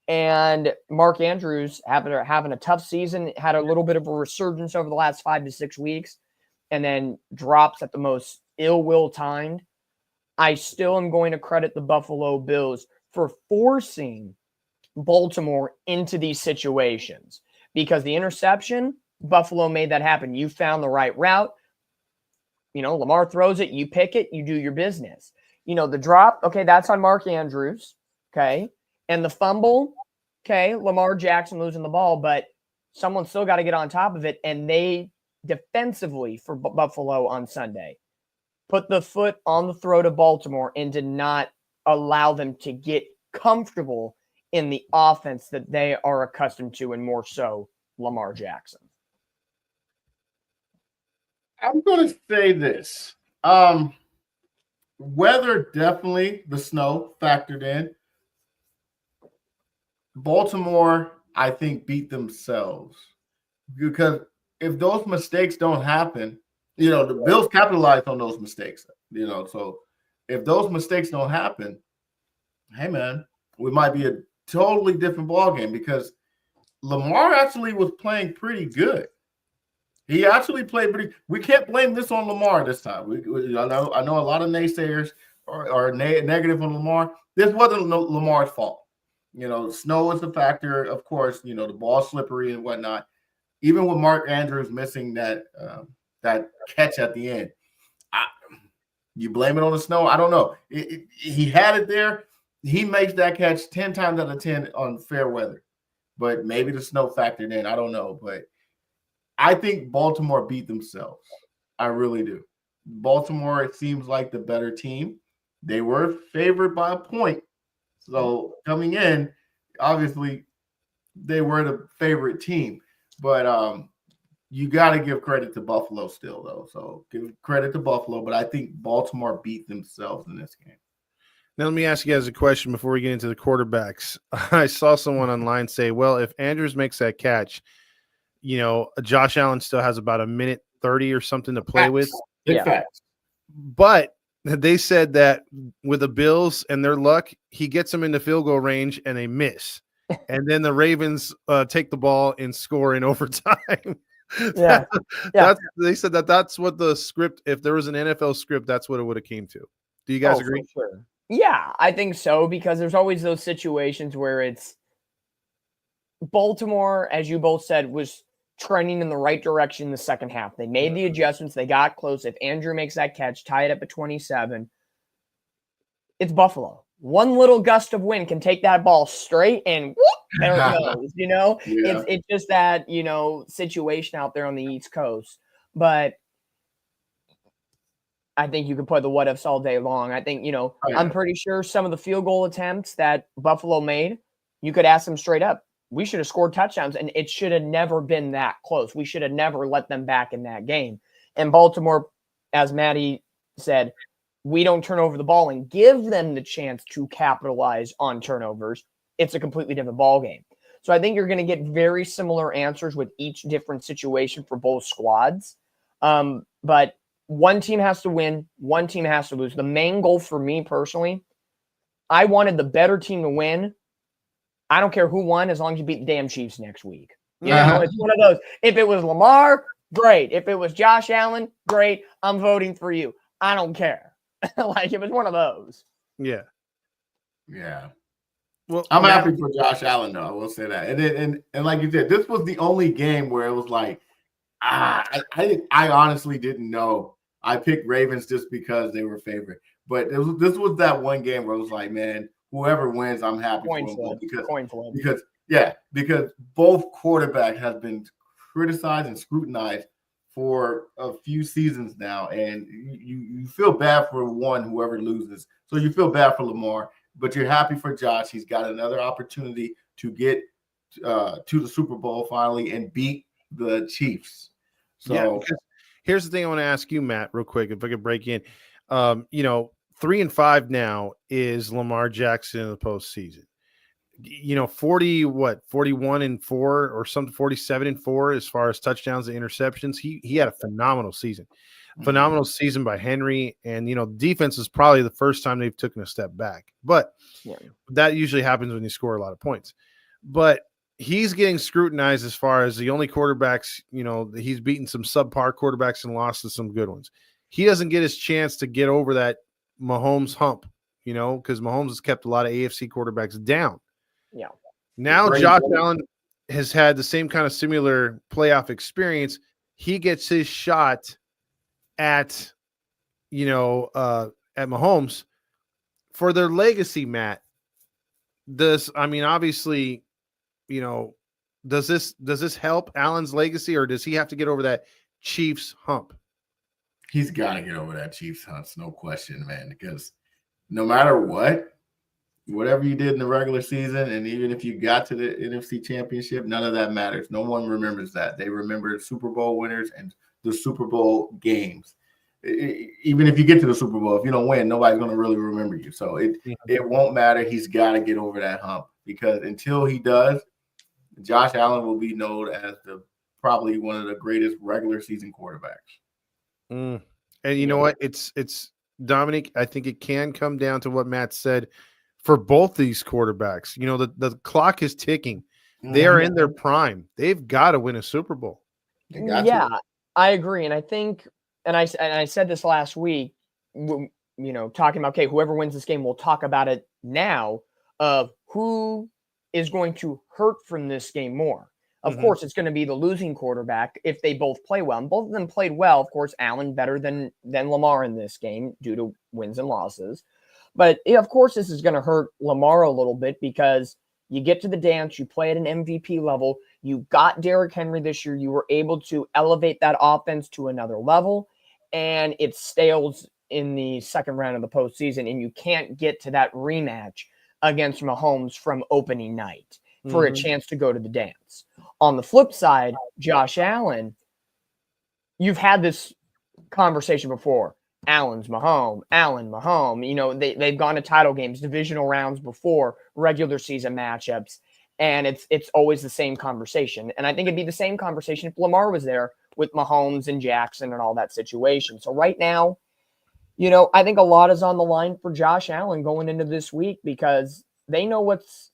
And Mark Andrews, having a tough season, had a little bit of a resurgence over the last 5 to 6 weeks, and then drops at the most ill-will timed. I still am going to credit the Buffalo Bills for forcing Baltimore into these situations, because the interception, Buffalo made that happen. You found the right route. Lamar throws it, you pick it, you do your business. The drop, okay, that's on Mark Andrews, okay? And the fumble, okay, Lamar Jackson losing the ball, but someone's still got to get on top of it. And they defensively for Buffalo on Sunday put the foot on the throat of Baltimore and did not allow them to get comfortable in the offense that they are accustomed to, and more so Lamar Jackson. I'm going to say this. Weather, definitely the snow factored in. Baltimore, I think, beat themselves, because if those mistakes don't happen, the Bills capitalized on those mistakes, so if those mistakes don't happen, hey, man, we might be a totally different ballgame, because Lamar actually was playing pretty good. He actually played pretty. We can't blame this on Lamar this time. I know a lot of naysayers are negative on Lamar. This wasn't Lamar's fault. Snow is the factor, of course. The ball's slippery and whatnot. Even with Mark Andrews missing that catch at the end, you blame it on the snow? I don't know. He had it there. He makes that catch 10 times out of 10 on fair weather, but maybe the snow factored in. I don't know, but I think Baltimore beat themselves. I really do. Baltimore, it seems like the better team. They were favored by a point. So coming in, obviously, they were the favorite team. But you got to give credit to Buffalo still, though. So give credit to Buffalo. But I think Baltimore beat themselves in this game. Now, let me ask you guys a question before we get into the quarterbacks. I saw someone online say, well, if Andrews makes that catch, Josh Allen still has about 1:30 or something to play with. Facts. But they said that with the Bills and their luck, he gets them into field goal range and they miss. And then the Ravens take the ball and score in overtime. They said that's what the script, if there was an NFL script, that's what it would have came to. Do you guys agree? For sure. Yeah, I think so, because there's always those situations where it's Baltimore, as you both said, was trending in the right direction in the second half. They made the adjustments. They got close. If Andrew makes that catch, tie it up at 27, it's Buffalo. One little gust of wind can take that ball straight and whoop, there it goes. Yeah. It's just that, situation out there on the East Coast. But I think you could play the what ifs all day long. I think, I'm pretty sure some of the field goal attempts that Buffalo made, you could ask them straight up. We should have scored touchdowns, and it should have never been that close. We should have never let them back in that game. And Baltimore, as Maddie said, we don't turn over the ball and give them the chance to capitalize on turnovers. It's a completely different ball game. So I think you're going to get very similar answers with each different situation for both squads. But one team has to win, one team has to lose. The main goal for me personally, I wanted the better team to win. I don't care who won as long as you beat the damn Chiefs next week. It's one of those. If it was Lamar, great. If it was Josh Allen, great. I'm voting for you. I don't care. Like, it was one of those. Yeah. Yeah. Well, I'm happy for Josh Allen, though. I will say that. And like you said, this was the only game where it was like, I honestly didn't know. I picked Ravens just because they were favored. But this was that one game where it was like, man, whoever wins, I'm happy for them because both quarterbacks have been criticized and scrutinized for a few seasons now, and you feel bad for whoever loses. So you feel bad for Lamar, but you're happy for Josh. He's got another opportunity to get to the Super Bowl finally and beat the Chiefs. So yeah, here's the thing I want to ask you, Matt, real quick, if I could break in. 3-5 now is Lamar Jackson in the postseason. 41-4 or something, 47-4 as far as touchdowns and interceptions. He had a phenomenal season. Phenomenal season by Henry. And, defense is probably the first time they've taken a step back. But that usually happens when you score a lot of points. But he's getting scrutinized as far as the only quarterbacks, he's beaten some subpar quarterbacks and lost to some good ones. He doesn't get his chance to get over that Mahomes hump, because Mahomes has kept a lot of AFC quarterbacks down. Yeah. Now Josh Allen has had the same kind of similar playoff experience. He gets his shot at Mahomes for their legacy, Matt. Obviously, does this help Allen's legacy, or does he have to get over that Chiefs hump? He's got to get over that Chiefs hump, no question, man, because no matter whatever you did in the regular season, and even if you got to the NFC Championship, none of that matters. No one remembers that. They remember Super Bowl winners and the Super Bowl games. Even if you get to the Super Bowl, if you don't win, nobody's going to really remember you. So it won't matter. He's got to get over that hump, because until he does, Josh Allen will be known as probably one of the greatest regular season quarterbacks. And you know what? It's Dominic. I think it can come down to what Matt said for both these quarterbacks. The clock is ticking. They are in their prime. They've got to win a Super Bowl. I agree. And I think, and I said this last week, talking about, okay, whoever wins this game, we'll talk about it now, of who is going to hurt from this game more. Of course, it's going to be the losing quarterback if they both play well. And both of them played well. Of course, Allen better than Lamar in this game due to wins and losses. But, of course, this is going to hurt Lamar a little bit, because you get to the dance, you play at an MVP level, you got Derrick Henry this year, you were able to elevate that offense to another level, and it stales in the second round of the postseason, and you can't get to that rematch against Mahomes from opening night for a chance to go to the dance. On the flip side, Josh Allen, you've had this conversation before. Allen, Mahomes. They've gone to title games, divisional rounds before, regular season matchups, and it's always the same conversation. And I think it'd be the same conversation if Lamar was there with Mahomes and Jackson and all that situation. So right now, I think a lot is on the line for Josh Allen going into this week, because they know what's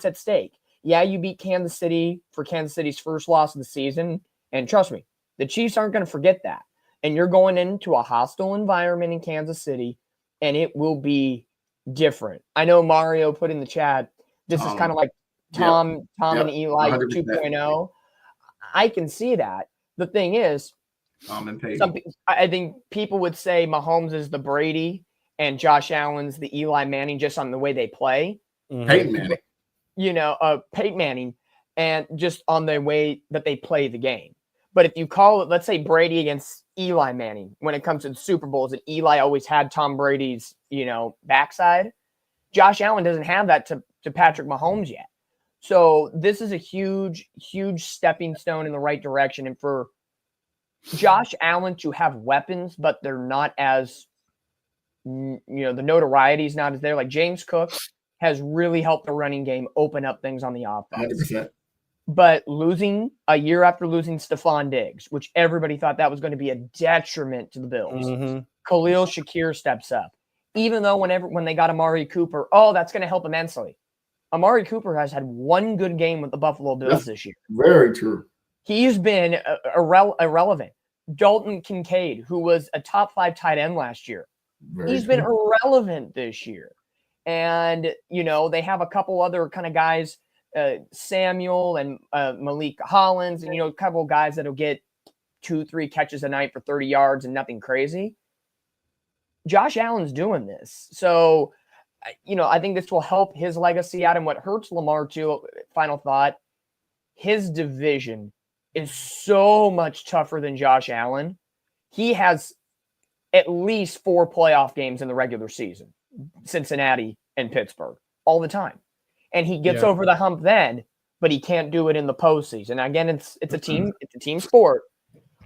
at stake. Yeah, you beat Kansas City for Kansas City's first loss of the season, and trust me, the Chiefs aren't going to forget that. And you're going into a hostile environment in Kansas City, and it will be different. I know Mario put in the chat, this is kind of like Tom and Eli 100%. 2.0. I can see that. The thing is, I think people would say Mahomes is the Brady and Josh Allen's the Eli Manning just on the way they play. Peyton Manning. Peyton Manning, and just on the way that they play the game. But if you call it, let's say Brady against Eli Manning, when it comes to the Super Bowls, and Eli always had Tom Brady's, backside, Josh Allen doesn't have that to Patrick Mahomes yet. So this is a huge, huge stepping stone in the right direction. And for Josh Allen to have weapons, but they're not as, the notoriety is not as there. Like James Cook has really helped the running game open up things on the offense. 100%. But losing a year after losing Stephon Diggs, which everybody thought that was going to be a detriment to the Bills, Khalil Shakir steps up. Even though when they got Amari Cooper, that's going to help immensely. Amari Cooper has had one good game with the Buffalo Bills this year. Very true. He's been irrelevant. Dalton Kincaid, who was a top 5 tight end last year, he's been irrelevant this year. And, they have a couple other kind of guys, Samuel and Malik Hollins, and, a couple of guys that'll get 2-3 catches a night for 30 yards and nothing crazy. Josh Allen's doing this. So, I think this will help his legacy out. And what hurts Lamar too, final thought, his division is so much tougher than Josh Allen. He has at least 4 playoff games in the regular season, Cincinnati and Pittsburgh, all the time. And he gets over the hump then, but he can't do it in the postseason. Again, it's a team sport,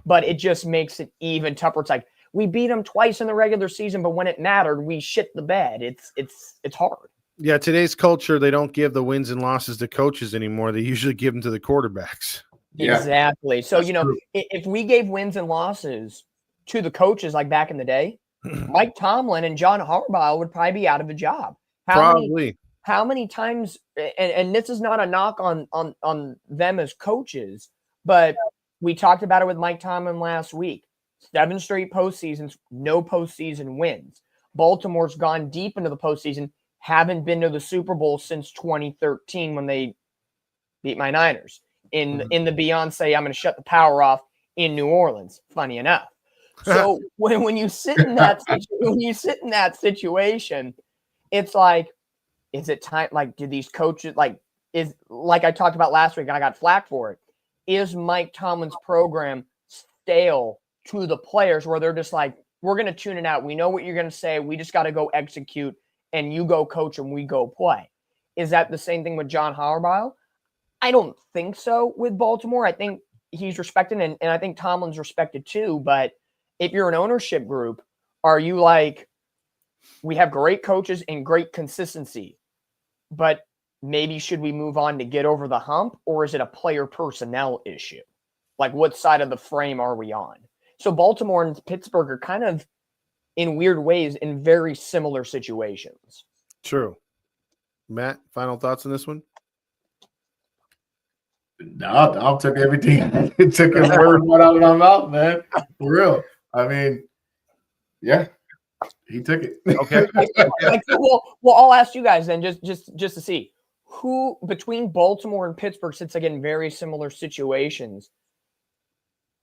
but it just makes it even tougher. It's like, we beat them twice in the regular season, but when it mattered, we shit the bed. It's hard. Yeah, today's culture, they don't give the wins and losses to coaches anymore. They usually give them to the quarterbacks. Yeah. Exactly. So, True. if we gave wins and losses to the coaches like back in the day, Mike Tomlin and John Harbaugh would probably be out of a job. How many times, and this is not a knock on them as coaches, but we talked about it with Mike Tomlin last week. 7 straight postseasons, no postseason wins. Baltimore's gone deep into the postseason, haven't been to the Super Bowl since 2013 when they beat my Niners in the Beyonce, I'm going to shut the power off in New Orleans. Funny enough. So when you sit in that situation, it's like, is it time? Like, do these coaches is like I talked about last week, and I got flack for it. Is Mike Tomlin's program stale to the players where they're just like, we're going to tune it out. We know what you're going to say. We just got to go execute, and you go coach and we go play. Is that the same thing with John Harbaugh? I don't think so with Baltimore. I think he's respected, and I think Tomlin's respected too. But if you're an ownership group, are you like, we have great coaches and great consistency, but maybe should we move on to get over the hump, or is it a player personnel issue? Like, what side of the frame are we on? So Baltimore and Pittsburgh are kind of, in weird ways, in very similar situations. True. Matt, final thoughts on this one? No, I took everything. It took his word right out of my mouth, man. For real. I mean, yeah, he took it. Okay. Well, I'll ask you guys then, just to see who between Baltimore and Pittsburgh, since again very similar situations,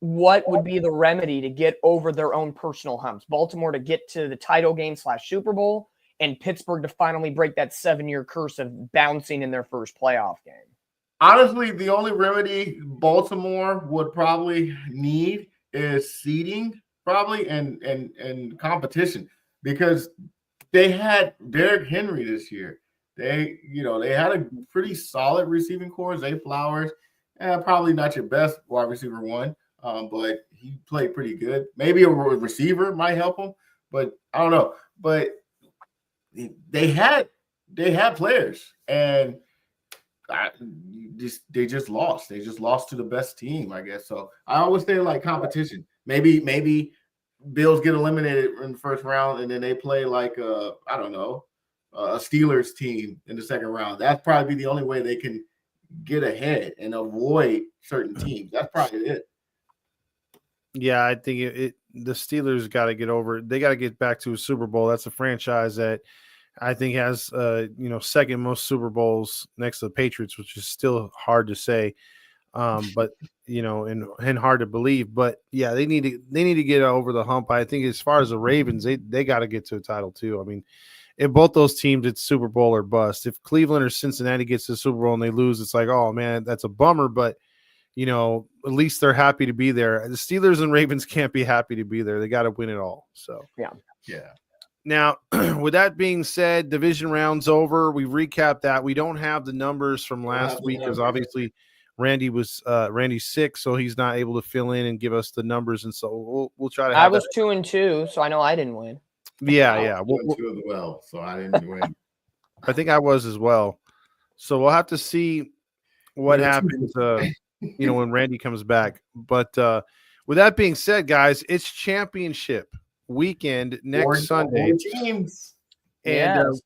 what would be the remedy to get over their own personal humps? Baltimore to get to the title game / Super Bowl, and Pittsburgh to finally break that 7-year curse of bouncing in their first playoff game. Honestly, the only remedy Baltimore would probably need is seeding, probably, and competition, because they had Derrick Henry this year. They had a pretty solid receiving core. Zay Flowers, probably not your best wide receiver one, but he played pretty good. Maybe a receiver might help him, but I don't know. But they had players, and they just lost. They just lost to the best team, I guess. So I always say like competition. Maybe Bills get eliminated in the first round, and then they play like a Steelers team in the second round. That's probably the only way they can get ahead and avoid certain teams. That's probably it. Yeah, I think the Steelers got to get over. They got to get back to a Super Bowl. That's a franchise that I think has second most Super Bowls next to the Patriots, which is still hard to say, but and hard to believe. But yeah, they need to get over the hump. I think as far as the Ravens, they got to get to a title too. I mean, if both those teams, it's Super Bowl or bust. If Cleveland or Cincinnati gets to the Super Bowl and they lose, it's like, oh man, that's a bummer. But at least they're happy to be there. The Steelers and Ravens can't be happy to be there. They got to win it all. So yeah. Now, with that being said, division round's over. We recapped that. We don't have the numbers from last week because obviously Randy's sick, so he's not able to fill in and give us the numbers. And so we'll try to. I was 2-2, so I know I didn't win. Yeah. We'll 2 as well, so I didn't win. I think I was as well. So we'll have to see what happens, when Randy comes back. But with that being said, guys, it's championship weekend next Sunday. Teams. And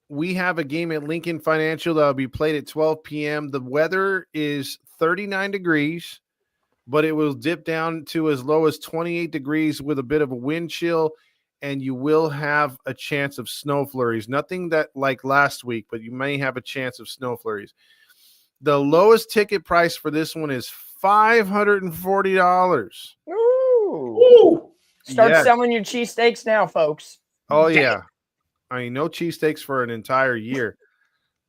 we have a game at Lincoln Financial that will be played at 12 p.m. The weather is 39 degrees, but it will dip down to as low as 28 degrees with a bit of a wind chill, and you will have a chance of snow flurries. Nothing that like last week, but you may have a chance of snow flurries. The lowest ticket price for this one is $540. Ooh. Start selling your cheesesteaks now, folks. Oh, yeah. I mean, no cheesesteaks for an entire year.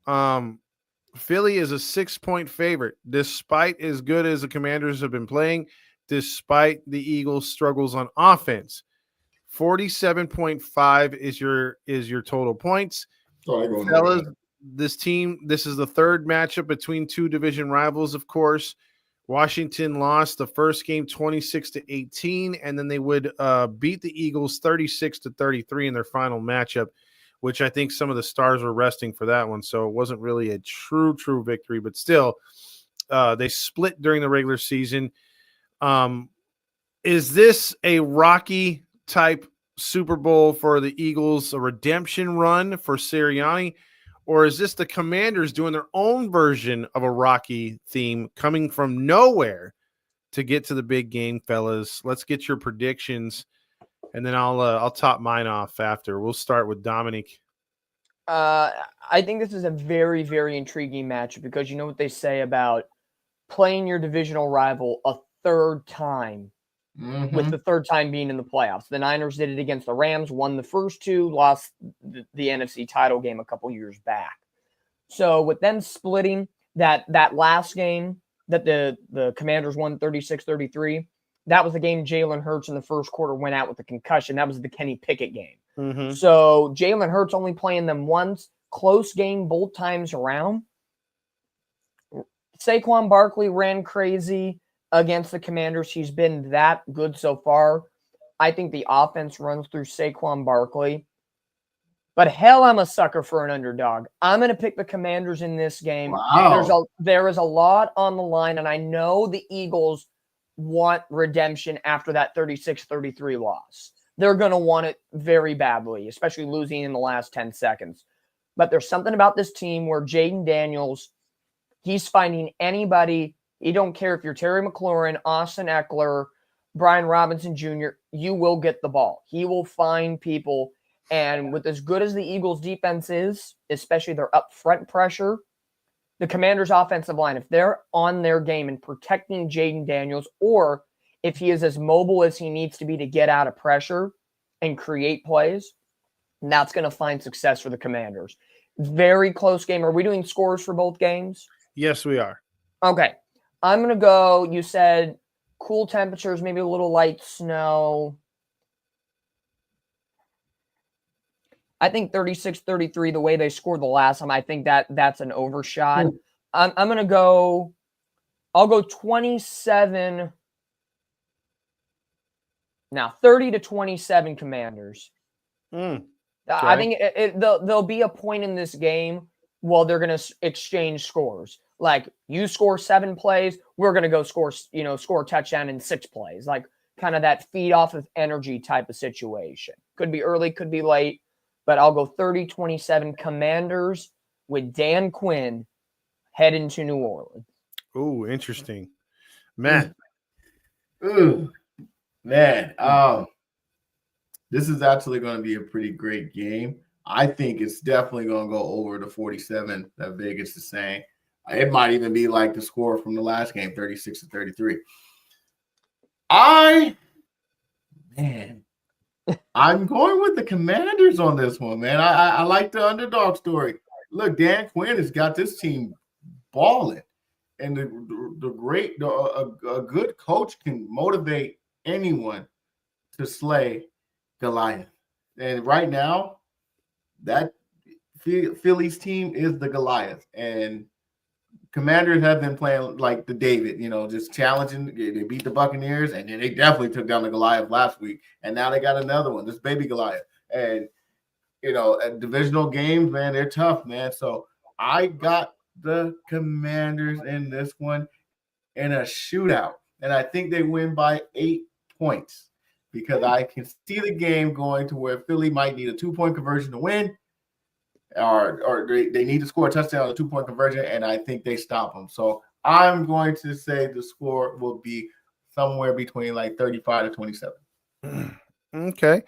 Philly is a 6-point favorite, despite as good as the Commanders have been playing, despite the Eagles' struggles on offense. 47.5 is your total points. Fellas, this is the third matchup between two division rivals, of course. Washington lost the first game 26-18, and then they would beat the Eagles 36-33 in their final matchup, which I think some of the stars were resting for that one. So it wasn't really a true victory, but still, they split during the regular season. Is this a Rocky type Super Bowl for the Eagles, a redemption run for Sirianni? Or is this the Commanders doing their own version of a Rocky theme, coming from nowhere to get to the big game, fellas? Let's get your predictions, and then I'll top mine off after. We'll start with Dominic. I think this is a very, very intriguing matchup because you know what they say about playing your divisional rival a third time, with the third time being in the playoffs. The Niners did it against the Rams, won the first two, lost the NFC title game a couple years back. So with them splitting that last game that the Commanders won 36-33, that was the game Jalen Hurts in the first quarter went out with a concussion. That was the Kenny Pickett game. So Jalen Hurts only playing them once, close game both times around. Saquon Barkley ran crazy against the Commanders. He's been that good so far. I think the offense runs through Saquon Barkley. But hell, I'm a sucker for an underdog. I'm going to pick the Commanders in this game. Wow. There is a lot on the line, and I know the Eagles want redemption after that 36-33 loss. They're going to want it very badly, especially losing in the last 10 seconds. But there's something about this team where Jaden Daniels, he's finding anybody. You don't care if you're Terry McLaurin, Austin Eckler, Brian Robinson Jr., you will get the ball. He will find people. And with as good as the Eagles' defense is, especially their up front pressure, the Commanders' offensive line, if they're on their game and protecting Jaden Daniels, or if he is as mobile as he needs to be to get out of pressure and create plays, that's going to find success for the Commanders. Very close game. Are we doing scores for both games? Yes, we are. Okay. I'm going to go, you said cool temperatures, maybe a little light snow. I think 36-33, the way they scored the last time, I think that's an overshot. I'm going to go, I'll go 27. Now, 30-27 Commanders. Okay. I think there'll be a point in this game while they're going to exchange scores. Like, you score 7 plays, we're going to go score a touchdown in 6 plays. Like, kind of that feed off of energy type of situation. Could be early, could be late, but I'll go 30-27 Commanders with Dan Quinn heading to New Orleans. Ooh, interesting. Matt. Ooh, man. This is actually going to be a pretty great game. I think it's definitely going to go over the 47 that Vegas is saying. It might even be like the score from the last game, 36-33. I'm going with the Commanders on this one, man. I like the underdog story. Look, Dan Quinn has got this team balling, and a good coach can motivate anyone to slay Goliath. And right now, that Phillies team is the Goliath, and Commanders have been playing like the David, just challenging. They beat the Buccaneers, and then they definitely took down the Goliath last week, and now they got another one, this baby Goliath. And at divisional games, man, they're tough, man. So I got the Commanders in this one in a shootout, and I think they win by 8 points because I can see the game going to where Philly might need a 2-point conversion to win. Or they need to score a touchdown on a 2-point conversion, and I think they stop them. So I'm going to say the score will be somewhere between like 35-27. Okay.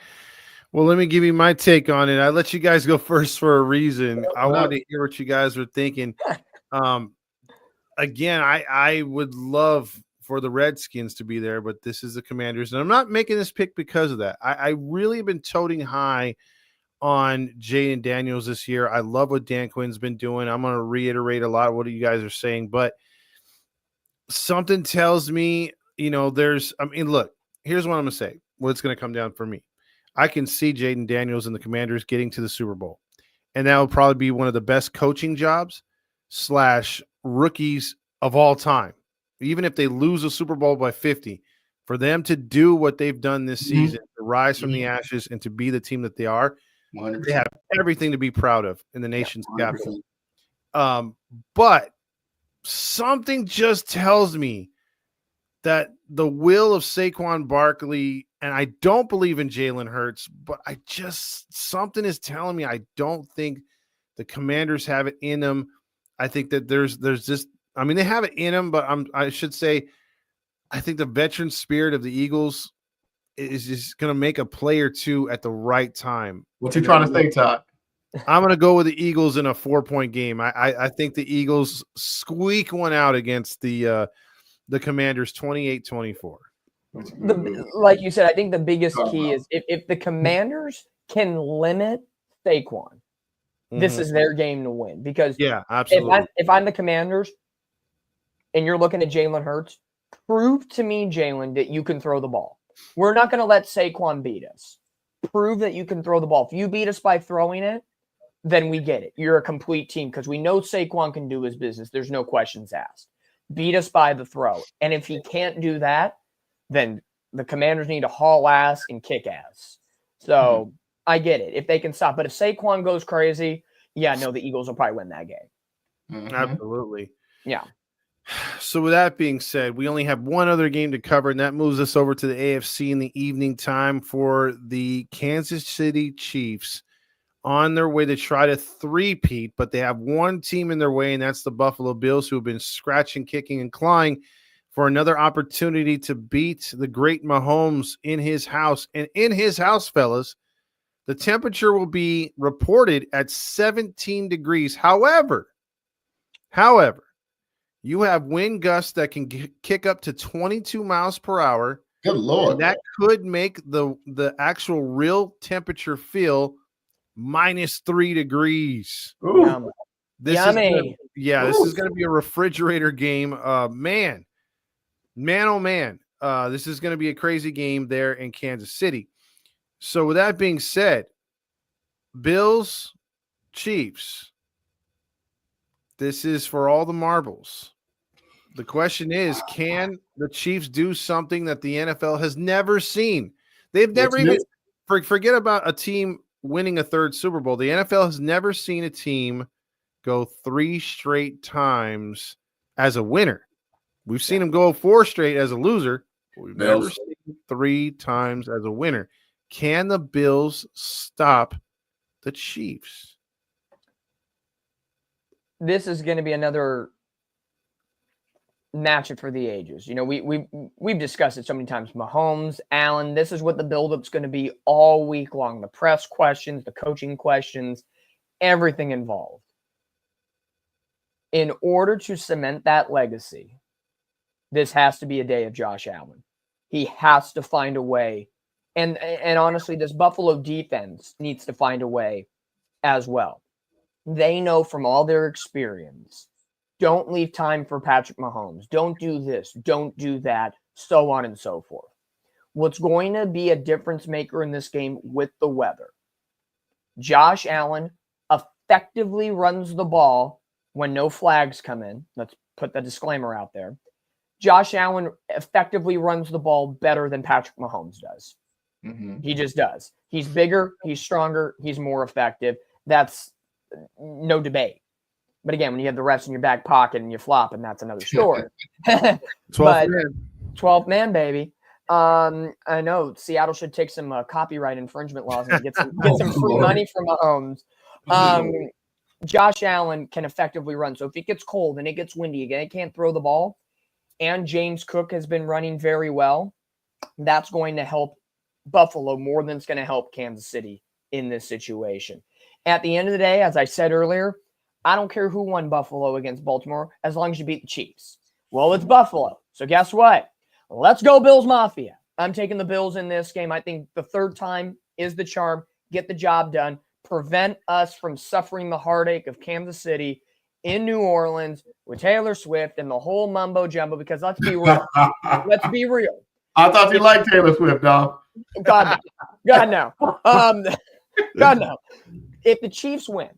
Well, let me give you my take on it. I let you guys go first for a reason. I wanted to hear what you guys were thinking. Again, I would love for the Redskins to be there, but this is the Commanders, and I'm not making this pick because of that. I really have been toting high on Jaden Daniels this year. I love what Dan Quinn's been doing. I'm going to reiterate a lot of what you guys are saying, but something tells me, look, here's what I'm going to say. What it's going to come down for me. I can see Jaden Daniels and the Commanders getting to the Super Bowl, and that will probably be one of the best coaching jobs / rookies of all time. Even if they lose a Super Bowl by 50, for them to do what they've done this season, to rise from the ashes and to be the team that they are, 100%. They have everything to be proud of in the nation's capital. But something just tells me that the will of Saquon Barkley, and I don't believe in Jalen Hurts, but something is telling me I don't think the Commanders have it in them. I think that there's just, they have it in them, but I should say, I think the veteran spirit of the Eagles is just going to make a play or two at the right time. What you trying to say, Todd? I'm going to go with the Eagles in a 4-point game. I think the Eagles squeak one out against the Commanders 28-24. Like you said, I think the biggest key is if the Commanders can limit Saquon, this is their game to win. Because absolutely. If I'm the Commanders and you're looking at Jalen Hurts, prove to me, Jalen, that you can throw the ball. We're not going to let Saquon beat us. Prove that you can throw the ball. If you beat us by throwing it, then we get it. You're a complete team because we know Saquon can do his business. There's no questions asked. Beat us by the throw. And if he can't do that, then the Commanders need to haul ass and kick ass. So I get it. If they can stop. But if Saquon goes crazy, the Eagles will probably win that game. Absolutely. Yeah. So with that being said, we only have one other game to cover, and that moves us over to the AFC in the evening time for the Kansas City Chiefs on their way to try to three-peat, but they have one team in their way, and that's the Buffalo Bills, who have been scratching, kicking, and clawing for another opportunity to beat the great Mahomes in his house. And in his house, fellas, the temperature will be reported at 17 degrees. However, you have wind gusts that can kick up to 22 miles per hour. Good Lord. That could make the actual real temperature feel -3 degrees. Ooh. This is going to be a refrigerator game. Man, oh man. This is going to be a crazy game there in Kansas City. So with that being said, Bills, Chiefs, this is for all the marbles. The question is, can the Chiefs do something that the NFL has never seen? They've never even forget about a team winning a third Super Bowl. The NFL has never seen a team go 3 straight times as a winner. We've seen them go 4 straight as a loser, but we've never seen 3 times as a winner. Can the Bills stop the Chiefs? This is going to be another match it for the ages. You know, we've discussed it so many times. Mahomes, Allen, this is what the buildup's going to be all week long. The press questions, the coaching questions, everything involved. In order to cement that legacy, this has to be a day of Josh Allen. He has to find a way. And honestly, this Buffalo defense needs to find a way as well. They know from all their experience, don't leave time for Patrick Mahomes. Don't do this. Don't do that. So on and so forth. What's going to be a difference maker in this game with the weather? Josh Allen effectively runs the ball when no flags come in. Let's put the disclaimer out there. Josh Allen effectively runs the ball better than Patrick Mahomes does. Mm-hmm. He just does. He's bigger. He's stronger. He's more effective. That's no debate. But again, when you have the refs in your back pocket and you flop, and that's another story. 12th man, baby. I know Seattle should take some copyright infringement laws and get some free money from Mahomes. Josh Allen can effectively run. So if it gets cold and it gets windy again, it can't throw the ball. And James Cook has been running very well. That's going to help Buffalo more than it's going to help Kansas City in this situation. At the end of the day, as I said earlier, I don't care who won Buffalo against Baltimore as long as you beat the Chiefs. Well, it's Buffalo. So guess what? Let's go Bills Mafia. I'm taking the Bills in this game. I think the third time is the charm. Get the job done. Prevent us from suffering the heartache of Kansas City in New Orleans with Taylor Swift and the whole mumbo jumbo, because let's be real. Let's be real. I thought you liked Taylor Swift, dog. God no. God no. If the Chiefs win,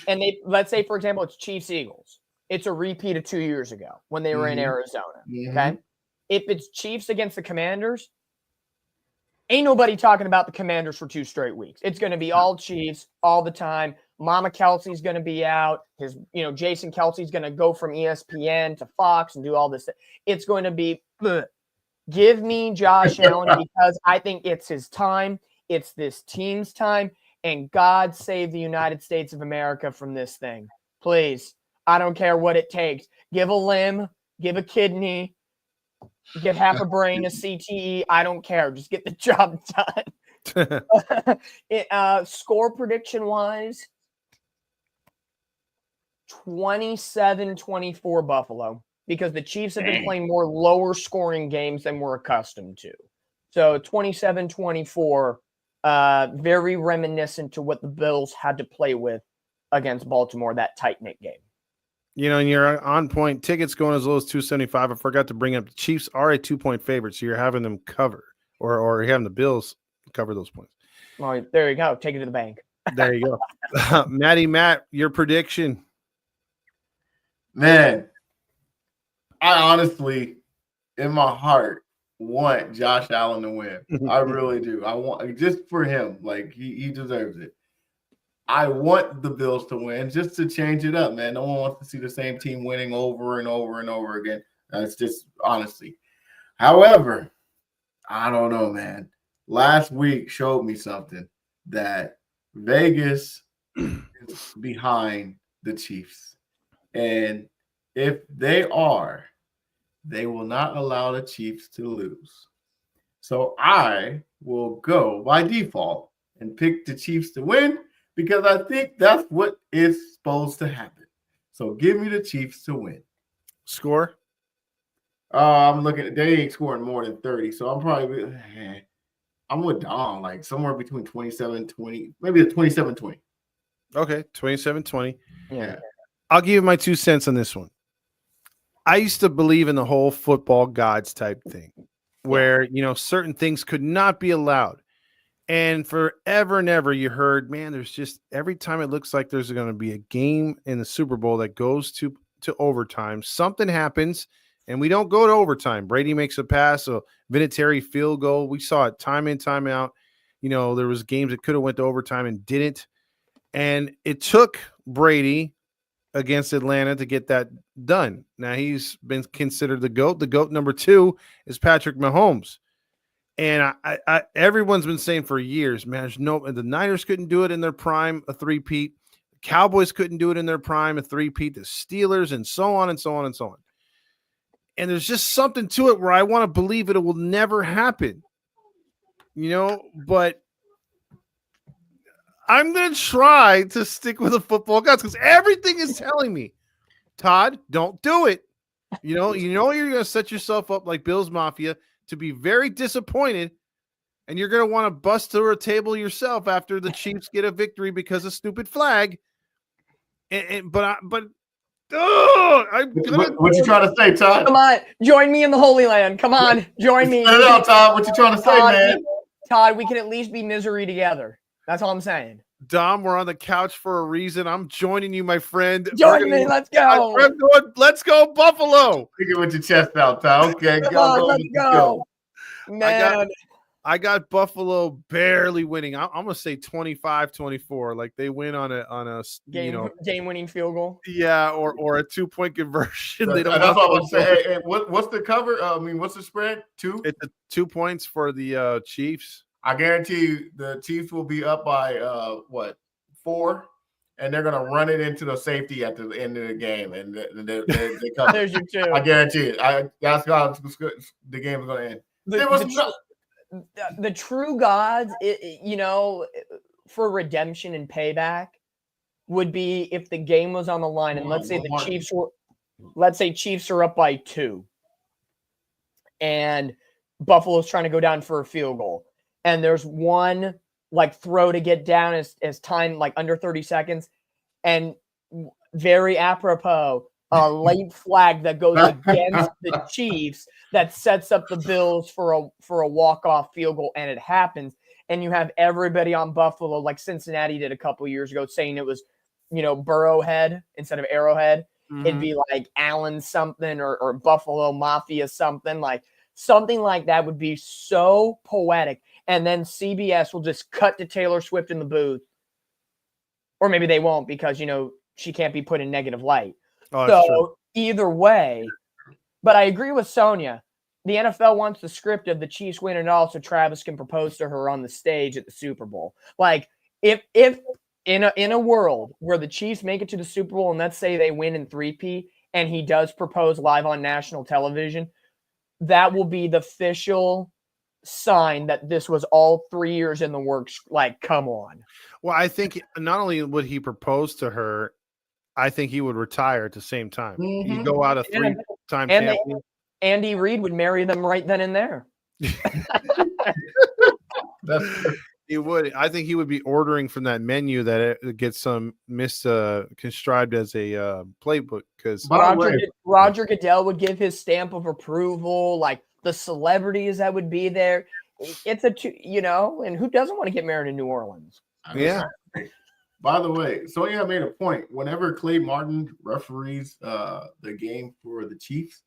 and let's say, for example, it's Chiefs-Eagles, it's a repeat of 2 years ago when they were in Arizona. Okay. If it's Chiefs against the Commanders, ain't nobody talking about the Commanders for 2 straight weeks. It's going to be all Chiefs all the time. Mama Kelsey's going to be out. Jason Kelsey's going to go from ESPN to Fox and do all this. It's going to be, give me Josh Allen, because I think it's his time. It's this team's time. And God save the United States of America from this thing. Please. I don't care what it takes. Give a limb, give a kidney, give half a brain, a CTE. I don't care. Just get the job done. Score prediction-wise, 27-24 Buffalo, because the Chiefs have been playing more lower-scoring games than we're accustomed to. So 27-24, very reminiscent to what the Bills had to play with against Baltimore, that tight-knit game. And you're on point. Tickets going as low as $275. I forgot to bring up the Chiefs are a 2-point favorite, so you're having them cover, or you're having the Bills cover those points. Well, there you go. Take it to the bank. There you go. Matt, your prediction. Man, I honestly, in my heart, want Josh Allen to win. I really do. I want, just for him, like he deserves it. I want the Bills to win just to change it up, man. No one wants to see the same team winning over and over and over again. That's just honestly. However, I don't know, man. Last week showed me something, that Vegas is behind the Chiefs. And if they are, they will not allow the Chiefs to lose. So I will go by default and pick the Chiefs to win, because I think that's what is supposed to happen. So give me the Chiefs to win. Score? I'm looking at, they ain't scoring more than 30. So I'm with Dom, like somewhere between 27-20, maybe a 27-20. Okay, 27-20. Yeah. I'll give you my 2 cents on this one. I used to believe in the whole football gods type thing, where, certain things could not be allowed. And forever and ever, you heard, man, there's just every time it looks like there's going to be a game in the Super Bowl that goes to overtime, something happens and we don't go to overtime. Brady makes a pass, a Vinatieri field goal. We saw it time in, time out. There was games that could have went to overtime and didn't. And it took Brady against Atlanta to get that done. Now he's been considered the GOAT. The GOAT number 2 is Patrick Mahomes. And I everyone's been saying for years, man, the Niners couldn't do it in their prime, a three-peat. The Cowboys couldn't do it in their prime, a three-peat. The Steelers, and so on and so on and so on. And there's just something to it where I want to believe it will never happen. But I'm going to try to stick with the football gods because everything is telling me, Todd, don't do it. You're going to set yourself up like Bill's Mafia to be very disappointed, and you're going to want to bust through a table yourself after the Chiefs get a victory because of stupid flag. What you trying to say, Todd? Come on, join me in the Holy Land. Come on, join me. Spit it out, Todd. What you trying to say, man? Todd, we can at least be misery together. That's all I'm saying. Dom, we're on the couch for a reason. I'm joining you, my friend. Join me. Let's go. Let's go, Buffalo. Take it with your chest out, Todd. Okay, Come on, let's go. Man. I got Buffalo barely winning. I'm gonna say 25-24. Like they win on a game-winning field goal. Yeah, or a 2-point conversion. They don't. That's what I was saying. Hey, what's the cover? What's the spread? 2. It's 2 points for the Chiefs. I guarantee you, the Chiefs will be up by 4, and they're gonna run it into the safety at the end of the game, and they come. There's your 2. I guarantee it. That's how the game is gonna end. The true gods, for redemption and payback, would be if the game was on the line, and let's say Chiefs are up by 2, and Buffalo's trying to go down for a field goal, and there's one throw to get down as time under 30 seconds, and very apropos, a late flag that goes against the Chiefs that sets up the Bills for a walk-off field goal, and it happens. And you have everybody on Buffalo, like Cincinnati did a couple years ago, saying it was, Burrowhead instead of Arrowhead. Mm-hmm. It'd be like Allen something or Buffalo Mafia something like that would be so poetic. And then CBS will just cut to Taylor Swift in the booth, or maybe they won't because she can't be put in negative light. So either way, but I agree with Sonia. The NFL wants the script of the Chiefs win it all so Travis can propose to her on the stage at the Super Bowl. If in a world where the Chiefs make it to the Super Bowl and let's say they win in 3P and he does propose live on national television, that will be the official sign that this was all 3 years in the works. Come on. Well, I think not only would he propose to her, I think he would retire at the same time. Mm-hmm. You go out a 3-time champion. Andy Reid would marry them right then and there. He would. I think he would be ordering from that menu that it gets some misconstrued as a playbook. Because Roger Goodell would give his stamp of approval. The celebrities that would be there. It's and who doesn't want to get married in New Orleans? Yeah. By the way, Sonia made a point. Whenever Clay Martin referees the game for the Chiefs,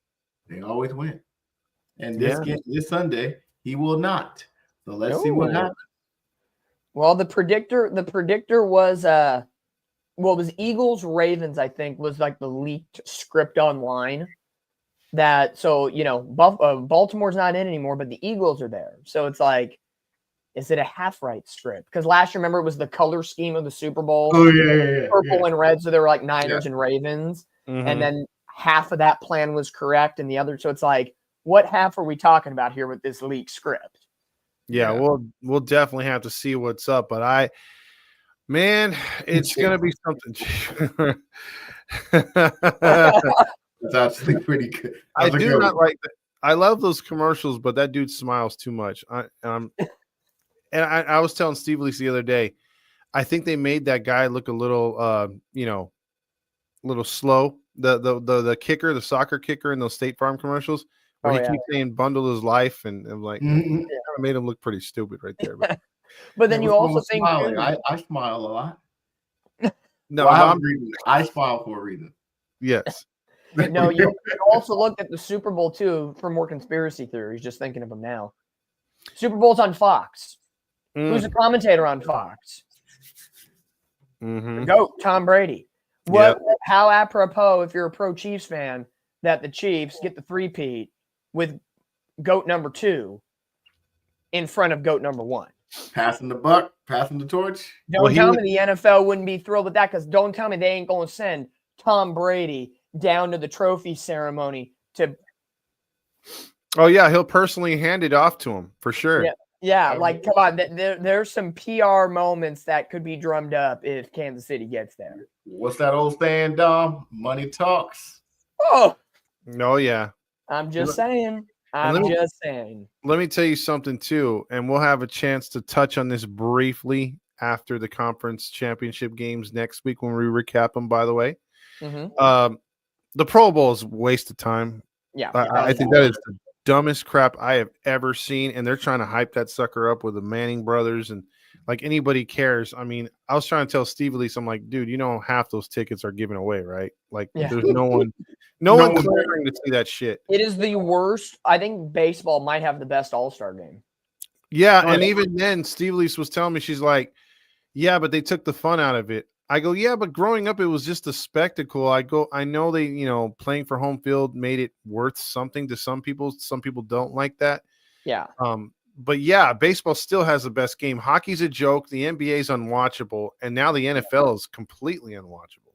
they always win. And this Sunday, he will not. So let's see what happens. Well, the predictor was was Eagles Ravens, I think, was the leaked script online. Baltimore's not in anymore, but the Eagles are there. So it's is it a half-right script? Because last year, remember, it was the color scheme of the Super Bowl. Oh, yeah. Purple and red, so they were Niners and Ravens. Mm-hmm. And then half of that plan was correct, and the other. So it's what half are we talking about here with this leaked script? Yeah, we'll definitely have to see what's up. But it's going to be something. It's actually pretty good. I do not like that. I love those commercials, but that dude smiles too much. I was telling Steve Leaks the other day, I think they made that guy look a little, little slow. The kicker, the soccer kicker in those State Farm commercials, where he keeps saying "bundle his life," and I'm like, it made him look pretty stupid right there. But then you also think I smile a lot. No, I smile for a reason. Yes. No, you also looked at the Super Bowl too for more conspiracy theories. Just thinking of them now. Super Bowl's on Fox. Who's a commentator on Fox? Mm-hmm. GOAT, Tom Brady. How apropos, if you're a pro Chiefs fan, that the Chiefs get the 3-peat with GOAT number 2 in front of GOAT number 1. Passing the buck, passing the torch. Don't tell me the NFL wouldn't be thrilled with that, because don't tell me they ain't going to send Tom Brady down to the trophy ceremony to Oh yeah, he'll personally hand it off to him for sure. Yeah, yeah. Like, come on, there's some PR moments that could be drummed up if Kansas City gets there. What's that old saying, Dom? Money talks. Oh, yeah. I'm just saying. I'm just saying. Let me tell you something too, and we'll have a chance to touch on this briefly after the conference championship games next week when we recap them. By the way, the Pro Bowl is a waste of time. Yeah, I think that is the dumbest crap I have ever seen, and they're trying to hype that sucker up with the Manning brothers and like anybody cares. I mean, I was trying to tell Steve Elise, I'm like, dude, you know, half those tickets are given away, right? Like, there's no one clamoring to see that shit. It is the worst. I think baseball might have the best All-Star game. Yeah, and even then, Steve Elise was telling me, she's like, yeah, but they took the fun out of it. I go, yeah, but growing up, it was just a spectacle. I know they, playing for home field made it worth something to some people. Some people don't like that. Yeah. But yeah, baseball still has the best game. Hockey's a joke. The NBA is unwatchable, and now the NFL is completely unwatchable.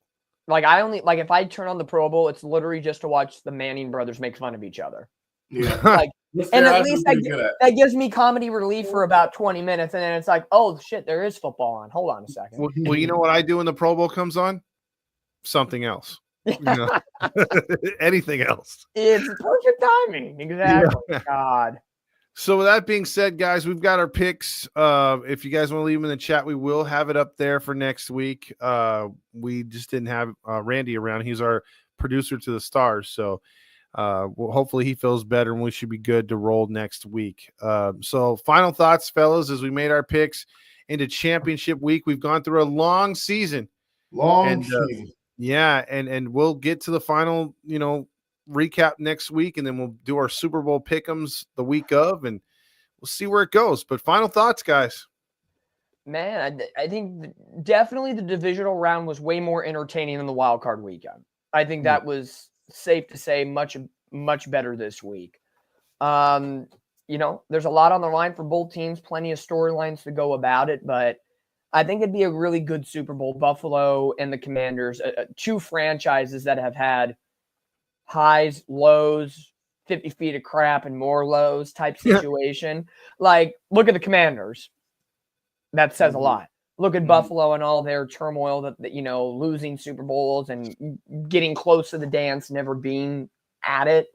Like, if I turn on the Pro Bowl, it's literally just to watch the Manning brothers make fun of each other. Yeah. Like, and at least that gives me comedy relief for about 20 minutes, and then it's like, oh shit, there is football on. Hold on a second. Well, you know what I do when the Pro Bowl comes on? Something else. Anything else. It's perfect timing. Exactly. Yeah. God. So with that being said, guys, we've got our picks. If you guys want to leave them in the chat, we will have it up there for next week. We just didn't have Randy around. He's our producer to the stars. So hopefully he feels better and we should be good to roll next week. So final thoughts, fellas, as we made our picks into championship week. We've gone through a long season. Yeah, and we'll get to the final, recap next week, and then we'll do our Super Bowl pick'ems the week of, and we'll see where it goes. But final thoughts, guys. Man, I think definitely the divisional round was way more entertaining than the wild card weekend. I think that was safe to say much better this week. There's a lot on the line for both teams, plenty of storylines to go about it, but I think it'd be a really good Super Bowl. Buffalo and the Commanders, two franchises that have had highs, lows, 50 feet of crap and more lows type situation. Like, look at the Commanders. That says a lot. Look at Buffalo and all their turmoil that losing Super Bowls and getting close to the dance, never being at it.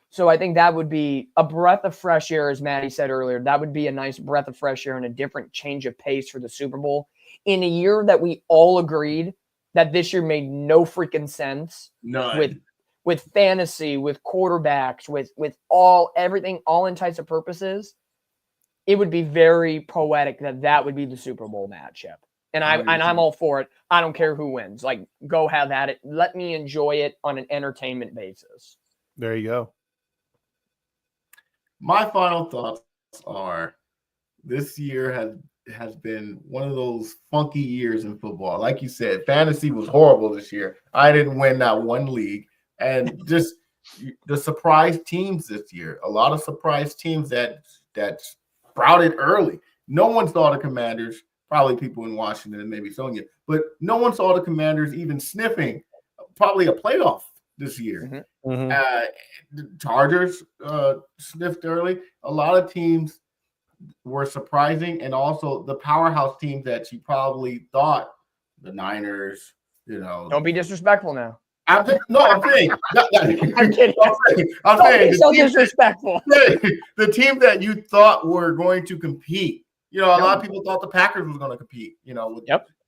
So I think that would be a breath of fresh air, as Maddie said earlier. That would be a nice breath of fresh air and a different change of pace for the Super Bowl in a year that we all agreed that this year made no freaking sense. None. With fantasy, with quarterbacks, with everything, all intents and purposes, it would be very poetic that would be the Super Bowl matchup. And I'm all for it. I don't care who wins. Like, go have at it. Let me enjoy it on an entertainment basis. There you go. My final thoughts are this year has been one of those funky years in football. Like you said, fantasy was horrible this year. I didn't win that one league. And just the surprise teams this year, a lot of surprise teams that sprouted early. No one saw the Commanders, probably people in Washington and maybe Sonia, but no one saw the Commanders even sniffing probably a playoff this year. The Chargers sniffed early. A lot of teams were surprising, and also the powerhouse teams that you probably thought, the Niners, Don't be disrespectful now. I'm saying. I'm kidding. I'm saying so disrespectful. The team that you thought were going to compete. A lot of people thought the Packers was going to compete. With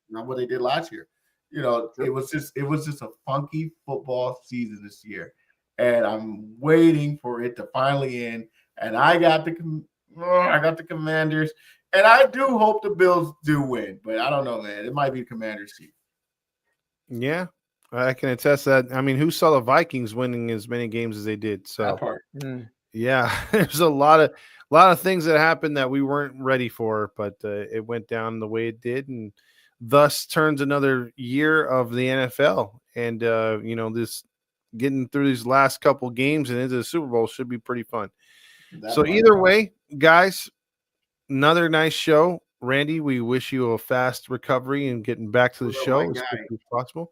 not what they did last year. It was just a funky football season this year, and I'm waiting for it to finally end. And I got the Commanders, and I do hope the Bills do win, but I don't know, man. It might be Commanders' team. Yeah. I can attest that. I mean, who saw the Vikings winning as many games as they did? So, that part. Yeah, there's a lot of things that happened that we weren't ready for, but it went down the way it did, and thus turns another year of the NFL. And this getting through these last couple games and into the Super Bowl should be pretty fun. Either way, guys, another nice show. Randy, we wish you a fast recovery and getting back to the show as quickly as possible.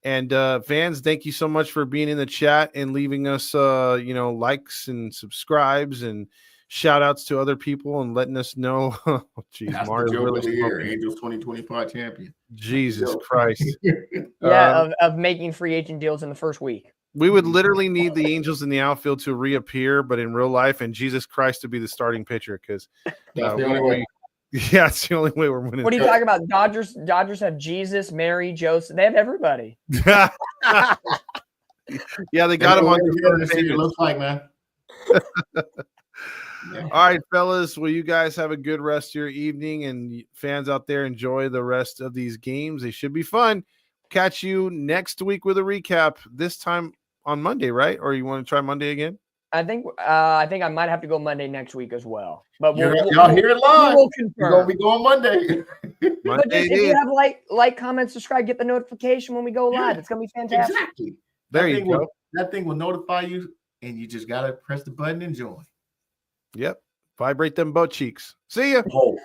And fans, thank you so much for being in the chat and leaving us, likes and subscribes and shout outs to other people and letting us know. Oh, geez, That's Mario the joke really of the year. smoking. Angels 2025 champion. Jesus Christ. Yeah, of making free agent deals in the first week. We would literally need the Angels in the outfield to reappear, but in real life, and Jesus Christ to be the starting pitcher because that's the only way. Yeah, it's the only way we're winning. What are you talking about? Dodgers have Jesus, Mary, Joseph. They have everybody. Yeah, they got him on the the pages. It looks like, man. Yeah. All right, fellas. Well, you guys have a good rest of your evening, and fans out there, enjoy the rest of these games. They should be fun. Catch you next week with a recap. This time on Monday, right? Or you want to try Monday again? I think I might have to go Monday next week as well. But y'all hear it live. We'll confirm. We're gonna be going Monday. But if you have like, comment, subscribe, get the notification when we go live. It's gonna be fantastic. Exactly. There you go. That thing will notify you, and you just gotta press the button and join. Yep. Vibrate them butt cheeks. See ya. Oh.